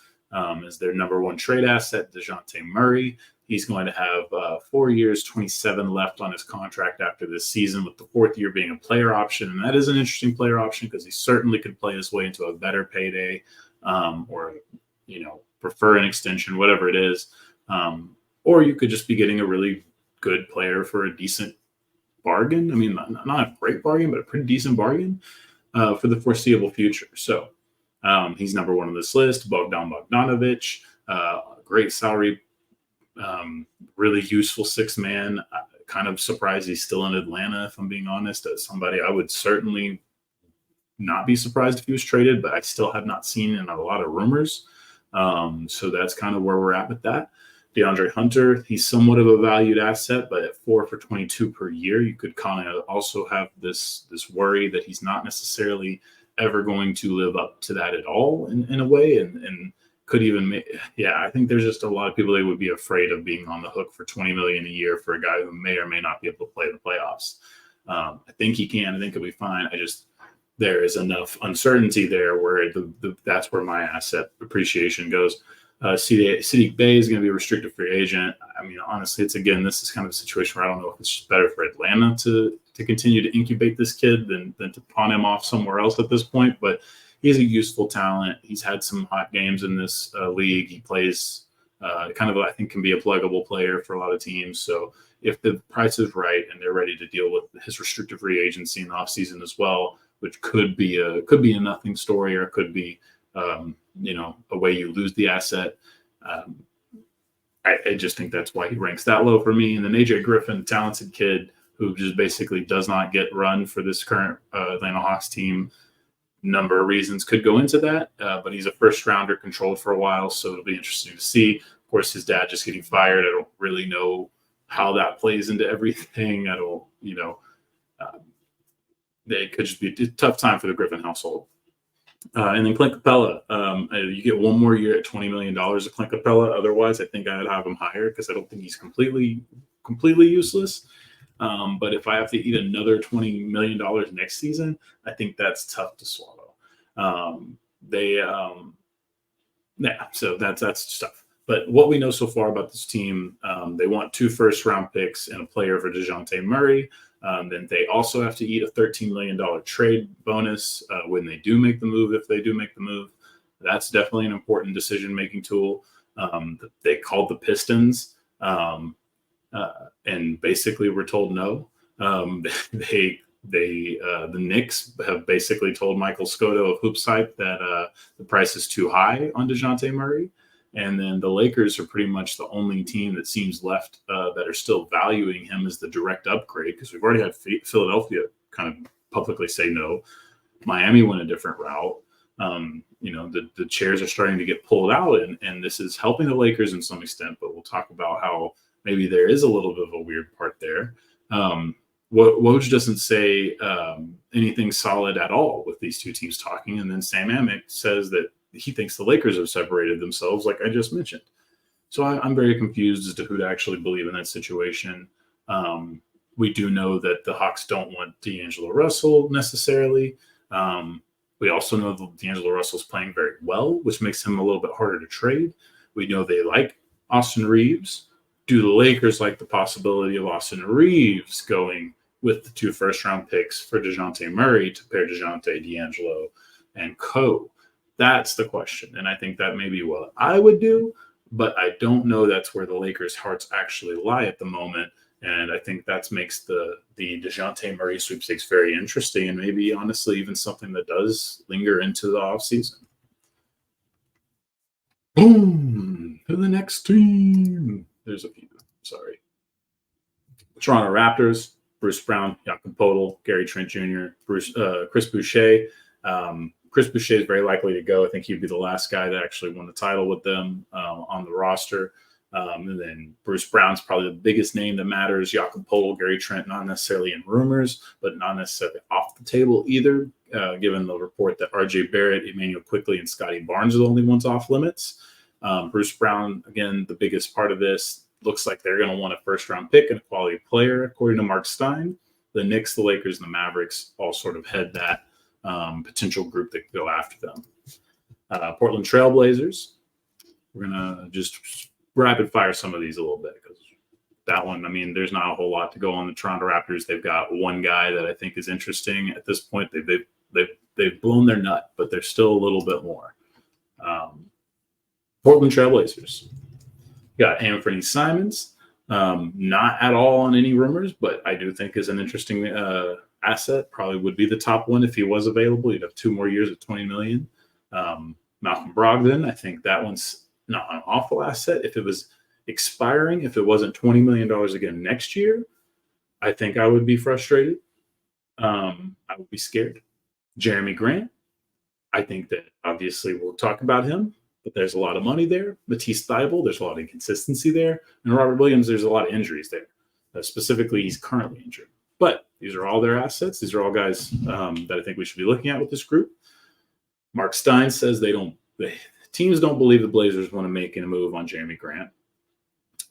Is their number one trade asset, DeJounte Murray. He's going to have 4 years, 27 left on his contract after this season, with the fourth year being a player option. And that is an interesting player option because he certainly could play his way into a better payday or, prefer an extension, whatever it is. Or you could just be getting a really good player for a decent bargain. I mean, not a great bargain, but a pretty decent bargain for the foreseeable future. So he's number one on this list. Bogdan Bogdanovic, great salary, really useful six man. Kind of surprised he's still in Atlanta, if I'm being honest. As somebody, I would certainly not be surprised if he was traded, but I still have not seen in a lot of rumors. So that's kind of where we're at with that. DeAndre Hunter, he's somewhat of a valued asset, but at 4 for 22 per year, you could kind of also have this worry that he's not necessarily ever going to live up to that at all in a way, and could even I think there's just a lot of people that would be afraid of being on the hook for $20 million a year for a guy who may or may not be able to play the playoffs. I think he can. I think he'll be fine. There is enough uncertainty there where that's where my asset appreciation goes. Sadiq Bey is going to be a restricted free agent. I mean, honestly, this is kind of a situation where I don't know if it's just better for Atlanta to continue to incubate this kid than to pawn him off somewhere else at this point. But he's a useful talent. He's had some hot games in this league. He plays I think can be a pluggable player for a lot of teams. So if the price is right and they're ready to deal with his restricted free agency in the offseason as well, which could be a nothing story, or it could be a way you lose the asset. I just think that's why he ranks that low for me. And then AJ Griffin, talented kid who just basically does not get run for this current Atlanta Hawks team. Number of reasons could go into that, but he's a first rounder controlled for a while, so it'll be interesting to see. Of course, his dad just getting fired. I don't really know how that plays into everything. It could just be a tough time for the Griffin household. And then Clint Capella, you get one more year at $20 million of Clint Capella. Otherwise, I think I'd have him higher because I don't think he's completely useless. But if I have to eat another $20 million next season, I think that's tough to swallow. So that's tough. But what we know so far about this team, they want 2 first-round picks and a player for DeJounte Murray. Then they also have to eat a $13 million trade bonus when they do make the move, if they do make the move. That's definitely an important decision-making tool. They called the Pistons and basically were told no. The Knicks have basically told Michael Scotto of Hoops Hype that the price is too high on DeJounte Murray. And then the Lakers are pretty much the only team that seems left that are still valuing him as the direct upgrade, because we've already had Philadelphia kind of publicly say no. Miami went a different route. The chairs are starting to get pulled out, and this is helping the Lakers in some extent, but we'll talk about how maybe there is a little bit of a weird part there. Woj doesn't say anything solid at all with these two teams talking, and then Sam Amick says that he thinks the Lakers have separated themselves, like I just mentioned. So I'm very confused as to who to actually believe in that situation. We do know that the Hawks don't want D'Angelo Russell necessarily. We also know that D'Angelo Russell's playing very well, which makes him a little bit harder to trade. We know they like Austin Reeves. Do the Lakers like the possibility of Austin Reeves going with the 2 first-round picks for DeJounte Murray to pair DeJounte, D'Angelo, and co? That's the question. And I think that may be what I would do, but I don't know that's where the Lakers' hearts actually lie at the moment. And I think that makes the DeJounte Murray sweepstakes very interesting, and maybe honestly even something that does linger into the offseason. Boom! To the next team. There's a few. Sorry. Toronto Raptors, Bruce Brown, Jakob Poeltl, Gary Trent Jr., Chris Boucher. Chris Boucher is very likely to go. I think he'd be the last guy that actually won the title with them on the roster. And then Bruce Brown's probably the biggest name that matters. Jakob Poeltl, Gary Trent, not necessarily in rumors, but not necessarily off the table either, given the report that RJ Barrett, Emmanuel Quickley, and Scotty Barnes are the only ones off limits. Bruce Brown, again, the biggest part of this. Looks like they're going to want a first-round pick and a quality player, according to Mark Stein. The Knicks, the Lakers, and the Mavericks all sort of head that potential group that could go after them. Portland Trailblazers. We're going to just rapid fire some of these a little bit, because that one, I mean, there's not a whole lot to go on the Toronto Raptors. They've got one guy that I think is interesting at this point. They've blown their nut, but there's still a little bit more. Portland Trailblazers. Got Anthony Simons. Not at all on any rumors, but I do think is an interesting asset. Probably would be the top one if he was available. You'd have 2 more years at $20 million. Malcolm Brogdon, I think that one's not an awful asset. If it was expiring, if it wasn't $20 million again next year, I think I would be frustrated. I would be scared. Jeremy Grant, I think that obviously we'll talk about him, but there's a lot of money there. Matisse Thybulle, there's a lot of inconsistency there. And Robert Williams, there's a lot of injuries there. Specifically, he's currently injured. But these are all their assets. These are all guys that I think we should be looking at with this group. Mark Stein says teams don't believe the Blazers want to make a move on Jeremy Grant.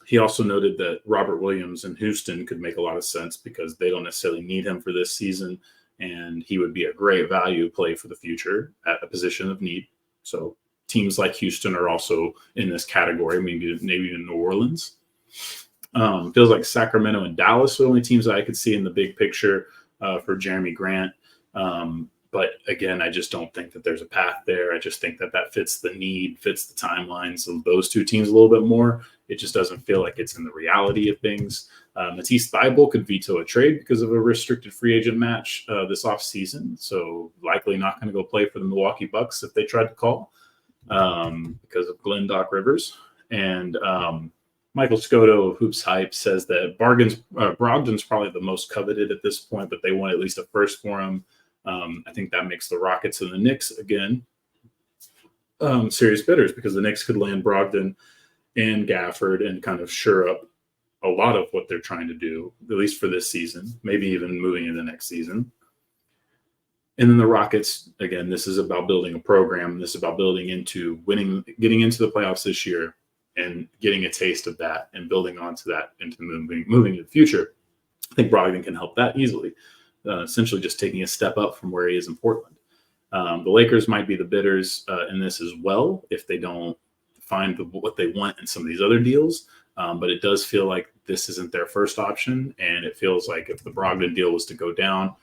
He also noted that Robert Williams in Houston could make a lot of sense because they don't necessarily need him for this season, and he would be a great value play for the future at a position of need. So teams like Houston are also in this category, maybe in New Orleans. Feels like Sacramento and Dallas are the only teams that I could see in the big picture for Jeremy Grant. But again, I just don't think that there's a path there. I just think that fits the need, fits the timelines of those two teams a little bit more. It just doesn't feel like it's in the reality of things. Matisse Thybulle could veto a trade because of a restricted free agent match this offseason. So likely not going to go play for the Milwaukee Bucks if they tried to call because of Glenn Doc Rivers. And Michael Scotto of Hoops Hype says that Brogdon's probably the most coveted at this point, but they want at least a first for him. I think that makes the Rockets and the Knicks, again, serious bidders, because the Knicks could land Brogdon and Gafford and kind of shore up a lot of what they're trying to do, at least for this season, maybe even moving into next season. And then the Rockets, again, this is about building a program. This is about building into winning, getting into the playoffs this year and getting a taste of that and building onto that into moving into the future. I think Brogdon can help that easily, essentially just taking a step up from where he is in Portland. The Lakers might be the bidders in this as well if they don't find what they want in some of these other deals. But it does feel like this isn't their first option, and it feels like if the Brogdon deal was to go down,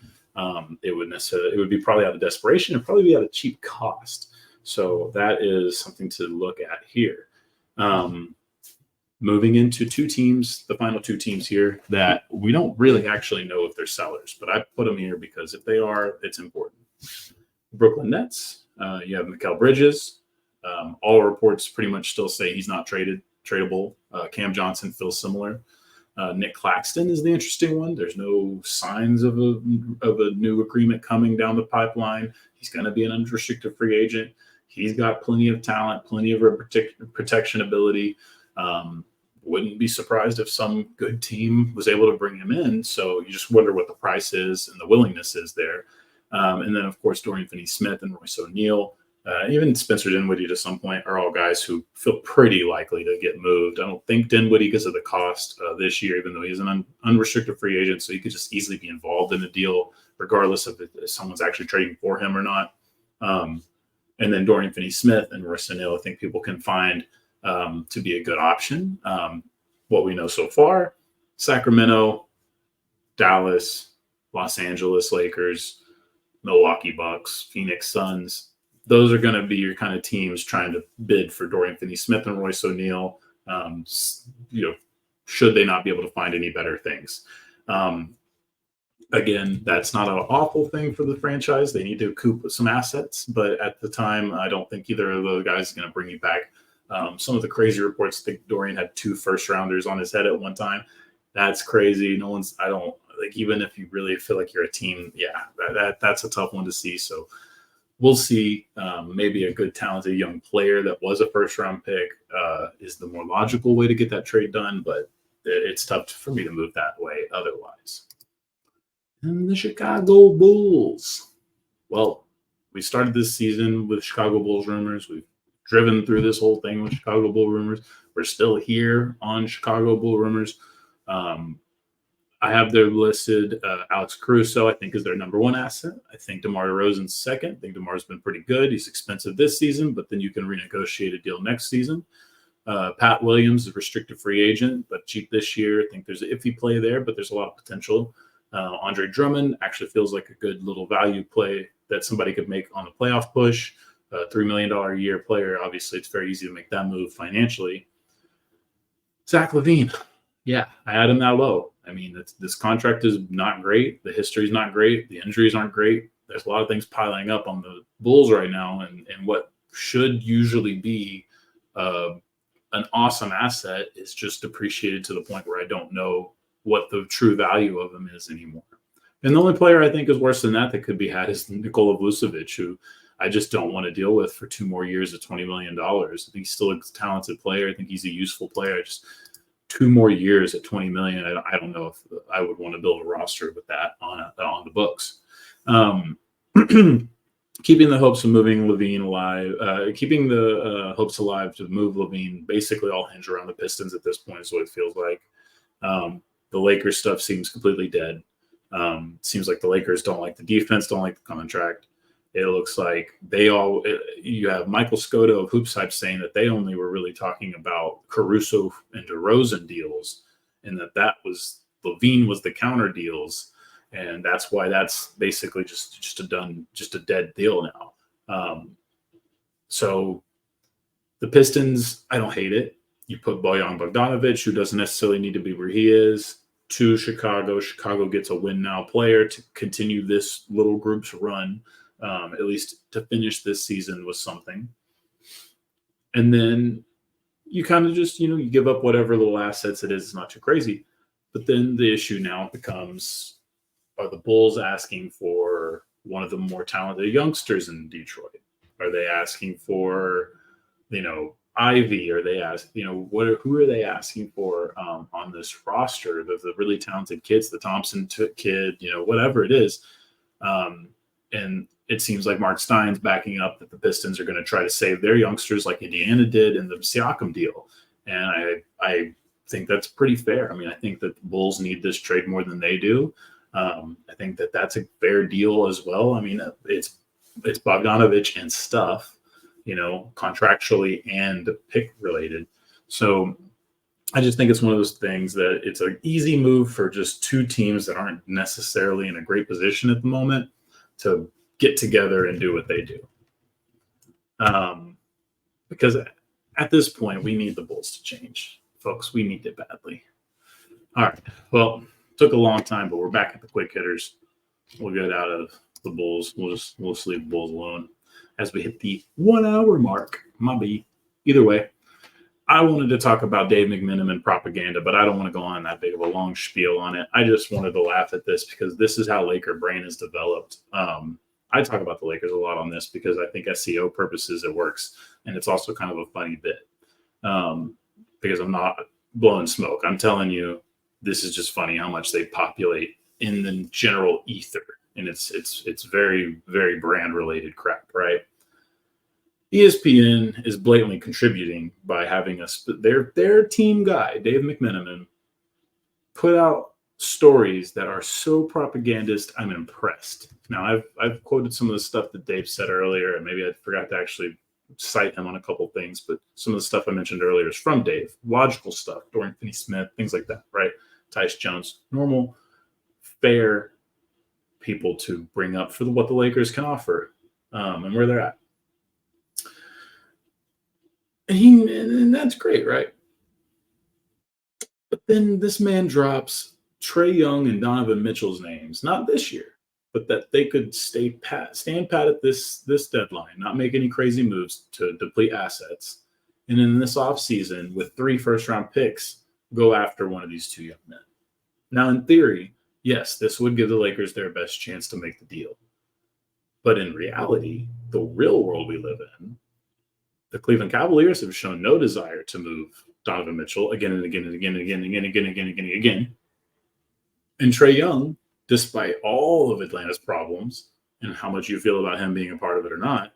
it would be probably out of desperation and probably be at a cheap cost. So that is something to look at here. Moving into the final two teams here that we don't really actually know if they're sellers, but I put them here because if they are, it's important. Brooklyn Nets, you have Mikal Bridges. All reports pretty much still say he's not tradable. Cam Johnson feels similar. Nick Claxton is the interesting one. There's no signs of a new agreement coming down the pipeline. He's going to be an unrestricted free agent. He's got plenty of talent, plenty of protection ability. Wouldn't be surprised if some good team was able to bring him in. So you just wonder what the price is and the willingness is there. And then, of course, Dorian Finney-Smith and Royce O'Neal, even Spencer Dinwiddie to some point, are all guys who feel pretty likely to get moved. I don't think Dinwiddie, because of the cost this year, even though he's an unrestricted free agent, so he could just easily be involved in the deal, regardless of if someone's actually trading for him or not. And then Dorian Finney-Smith and Royce O'Neal, I think people can find to be a good option. What we know so far, Sacramento, Dallas, Los Angeles Lakers, Milwaukee Bucks, Phoenix Suns, those are going to be your kind of teams trying to bid for Dorian Finney-Smith and Royce O'Neal, should they not be able to find any better things. Again, that's not an awful thing for the franchise. They need to recoup some assets, but at the time, I don't think either of those guys is going to bring you back. Some of the crazy reports think Dorian had 2 first-rounders on his head at one time. That's crazy. Even if you really feel like you're a team, that's a tough one to see. So we'll see. Maybe a good, talented young player that was a first-round pick is the more logical way to get that trade done, but it's tough for me to move that way otherwise. And the Chicago Bulls. Well, we started this season with Chicago Bulls rumors. We've driven through this whole thing with Chicago Bull rumors. We're still here on Chicago Bull rumors. I have there listed Alex Caruso, I think, is their number 1 asset. I think DeMar DeRozan's second. I think DeMar's been pretty good. He's expensive this season, but then you can renegotiate a deal next season. Pat Williams is a restricted free agent, but cheap this year. I think there's an iffy play there, but there's a lot of potential. Andre Drummond actually feels like a good little value play that somebody could make on the playoff push. $3 million a year player. Obviously, it's very easy to make that move financially. Zach LaVine. Yeah, I had him that low. I mean, this contract is not great. The history is not great. The injuries aren't great. There's a lot of things piling up on the Bulls right now, and what should usually be an awesome asset is just depreciated to the point where I don't know what the true value of him is anymore. And the only player I think is worse than that could be had is Nikola Vucevic, who I just don't want to deal with for 2 more years at $20 million. I think he's still a talented player. I think he's a useful player. Just 2 more years at $20 million. I don't know if I would want to build a roster with that on the books. Keeping the hopes of moving LaVine alive, keeping the hopes alive to move LaVine basically all hinge around the Pistons at this point is what it feels like. The Lakers stuff seems completely dead. Seems like the Lakers don't like the defense, don't like the contract. It looks like you have Michael Scotto of Hoops Hype saying that they only were really talking about Caruso and DeRozan deals, and that was LaVine was the counter deals, and that's why that's basically just a dead deal now. So the Pistons, I don't hate it. You put Bojan Bogdanovic, who doesn't necessarily need to be where he is, to Chicago. Chicago gets a win now player to continue this little group's run. At least to finish this season with something. And then you kind of just, you give up whatever little assets it is. It's not too crazy. But then the issue now becomes, are the Bulls asking for one of the more talented youngsters in Detroit? Are they asking for, Ivy? Are they asking, who are they asking for on this roster? The really talented kids, the Thompson kid, whatever it is. And it seems like Mark Stein's backing up that the Pistons are going to try to save their youngsters like Indiana did in the Siakam deal. And I think that's pretty fair. I mean, I think that the Bulls need this trade more than they do. I think that that's a fair deal as well. I mean, it's Bogdanovich and stuff, contractually and pick related. So I just think it's one of those things that it's an easy move for just two teams that aren't necessarily in a great position at the moment to get together and do what they do. Because at this point, we need the Bulls to change. Folks, we need it badly. All right. Well, took a long time, but we're back at the quick hitters. We'll get out of the Bulls. We'll just leave the Bulls alone as we hit the 1 hour mark. Maybe. Either way, I wanted to talk about Dave McMenamin and propaganda, but I don't want to go on that big of a long spiel on it. I just wanted to laugh at this because this is how Laker brain is developed. I talk about the Lakers a lot on this because I think SEO purposes it works, and it's also kind of a funny bit because I'm not blowing smoke. I'm telling you, this is just funny how much they populate in the general ether, and it's very, very brand related crap, right? ESPN is blatantly contributing by having their team guy, Dave McMenamin, put out stories that are so propagandist. I'm impressed. Now, I've quoted some of the stuff that Dave said earlier, and maybe I forgot to actually cite him on a couple things, but some of the stuff I mentioned earlier is from Dave. Logical stuff, Dorian Finney-Smith, things like that, right? Tyus Jones, normal, fair people to bring up for what the Lakers can offer and where they're at. And that's great, right? But then this man drops Trae Young and Donovan Mitchell's names, not this year, but that they could stand pat at this deadline, not make any crazy moves to deplete assets. And in this offseason, with 3 first-round picks, go after one of these two young men. Now, in theory, yes, this would give the Lakers their best chance to make the deal. But in reality, the real world we live in, the Cleveland Cavaliers have shown no desire to move Donovan Mitchell again and again and again and again and again and again and again and again and again. And Trae Young, despite all of Atlanta's problems and how much you feel about him being a part of it or not,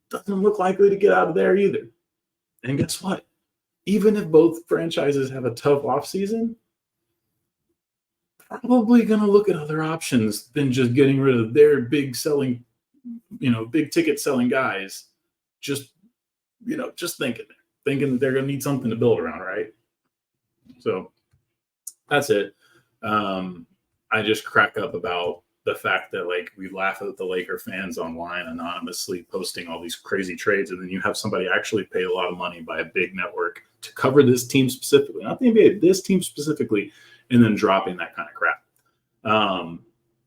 doesn't look likely to get out of there either. And guess what? Even if both franchises have a tough offseason, probably going to look at other options than just getting rid of their big ticket selling guys. Just thinking that they're going to need something to build around, right? So that's it. I just crack up about the fact that we laugh at the Laker fans online anonymously posting all these crazy trades, and then you have somebody actually pay a lot of money by a big network to cover this team specifically, not the NBA, this team specifically, and then dropping that kind of crap.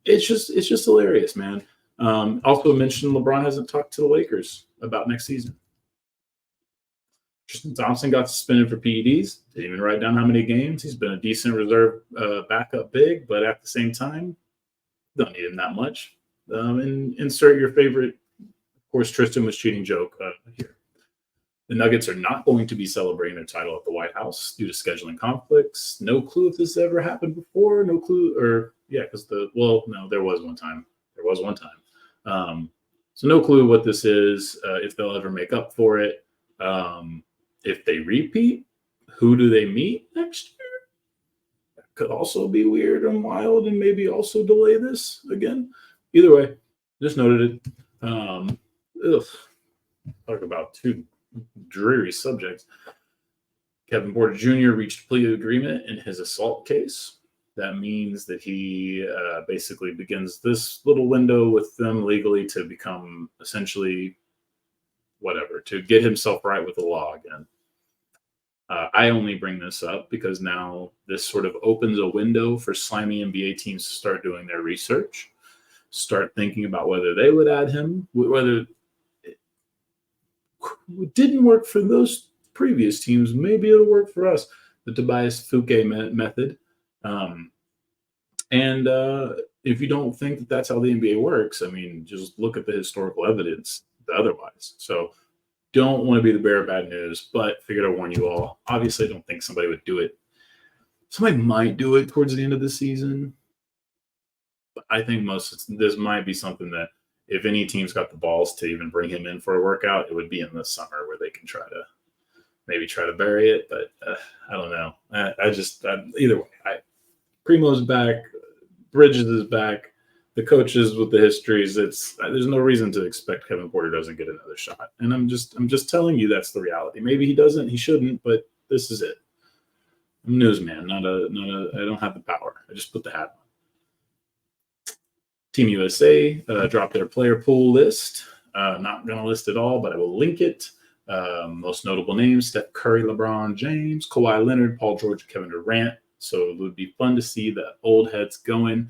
It's just hilarious, man. Also mentioned LeBron hasn't talked to the Lakers about next season. Tristan Thompson got suspended for PEDs. Didn't even write down how many games. He's been a decent reserve backup big, but at the same time, don't need him that much. And insert your favorite. Of course, Tristan was cheating joke here. The Nuggets are not going to be celebrating their title at the White House due to scheduling conflicts. No clue if this ever happened before. No clue, because there was one time. So no clue what this is, if they'll ever make up for it. If they repeat, who do they meet next year? That could also be weird and wild and maybe also delay this again. Either way, just noted it. Talk about two dreary subjects. Kevin Porter Jr. reached a plea agreement in his assault case. That means that he basically begins this little window with them legally to become essentially to get himself right with the law again. I only bring this up because now this sort of opens a window for slimy NBA teams to start doing their research, start thinking about whether they would add him, whether it didn't work for those previous teams, maybe it'll work for us. The Tobias Fouquet method. And if you don't think that that's how the NBA works, I mean, just look at the historical evidence otherwise. So don't want to be the bearer of bad news, but figured I'd warn you all. Obviously, I don't think somebody would do it. Somebody might do it towards the end of the season. But I think this might be something that if any team's got the balls to even bring him in for a workout, it would be in the summer where they can try maybe try to bury it, but I don't know. Either way, Primo's back, Bridges is back, the coaches with the histories. There's no reason to expect Kevin Porter doesn't get another shot, and I'm just telling you that's the reality. Maybe he doesn't, he shouldn't, but this is it. I'm a newsman, not a. I don't have the power. I just put the hat on. Team USA dropped their player pool list. Not going to list it all, but I will link it. Most notable names: Steph Curry, LeBron James, Kawhi Leonard, Paul George, Kevin Durant. So it would be fun to see the old heads going.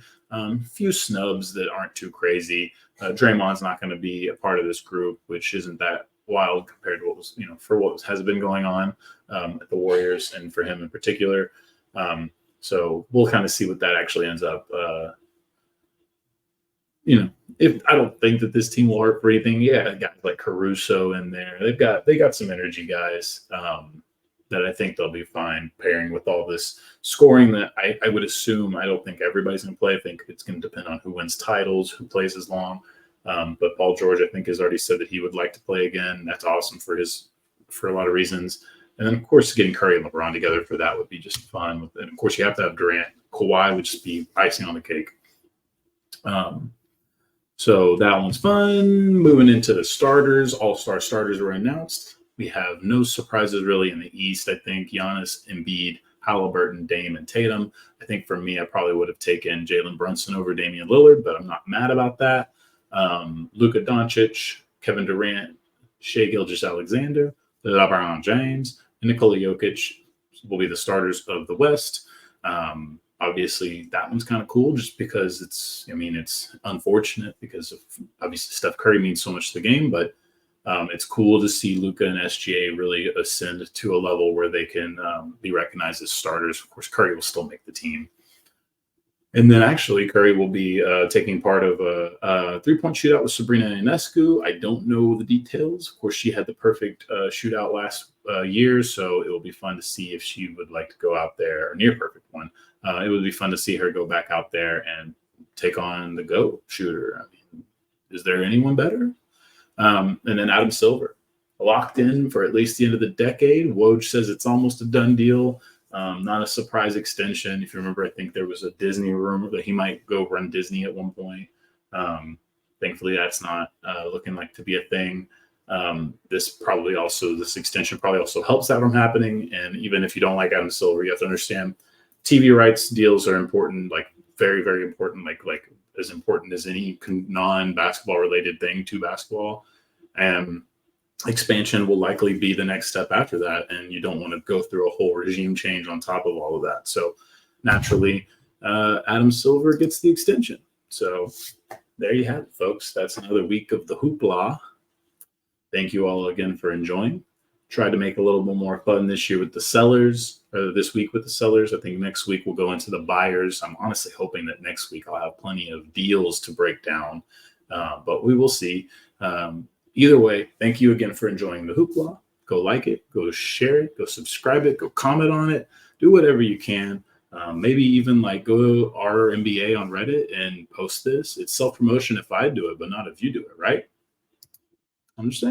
Few snubs that aren't too crazy. Draymond's not going to be a part of this group, which isn't that wild compared to what was, for what has been going on at the Warriors and for him in particular. So we'll kind of see what that actually ends up. If I don't think that this team will hurt for anything, guys like Caruso in there. They got some energy guys that I think they'll be fine pairing with all this scoring that I would assume. I don't think everybody's going to play. I think it's going to depend on who wins titles, who plays as long. But Paul George, I think, has already said that he would like to play again. That's awesome for a lot of reasons. And then, of course, getting Curry and LeBron together for that would be just fun. And, of course, you have to have Durant. Kawhi would just be icing on the cake. So that one's fun. Moving into the starters, all-star starters were announced. We have no surprises really in the East. I think Giannis, Embiid, Halliburton, Dame, and Tatum. I think for me, I probably would have taken Jalen Brunson over Damian Lillard, but I'm not mad about that. Luka Doncic, Kevin Durant, Shai Gilgeous-Alexander, LeBron James, and Nikola Jokic will be the starters of the West. Obviously, that one's kind of cool just because it's unfortunate because of obviously Steph Curry means so much to the game, but it's cool to see Luka and SGA really ascend to a level where they can be recognized as starters. Of course, Curry will still make the team. And then actually Curry will be taking part of a three-point shootout with Sabrina Ionescu. I don't know the details. Of course, she had the perfect shootout last year, so it will be fun to see if she would like to go out there, or near perfect one. It would be fun to see her go back out there and take on the GOAT shooter. Is there anyone better? And then Adam Silver, locked in for at least the end of the decade. Woj says it's almost a done deal. Not a surprise extension. If you remember, I think there was a Disney rumor that he might go run Disney at one point. Thankfully, that's not looking like to be a thing. This extension probably also helps that from happening. And even if you don't like Adam Silver, you have to understand TV rights deals are important, like very, very important, like as important as any non-basketball related thing to basketball. And expansion will likely be the next step after that. And you don't want to go through a whole regime change on top of all of that. So naturally, Adam Silver gets the extension. So there you have it, folks. That's another week of the hoopla. Thank you all again for enjoying. Tried to make a little bit more fun this year with the sellers, or this week with the sellers. I think next week we'll go into the buyers. I'm honestly hoping that next week I'll have plenty of deals to break down, but we will see. Either way, thank you again for enjoying the hoopla. Go like it, go share it, go subscribe it, go comment on it, do whatever you can. Maybe even go our NBA on Reddit and post this. It's self-promotion if I do it, but not if you do it, right? I'm just saying.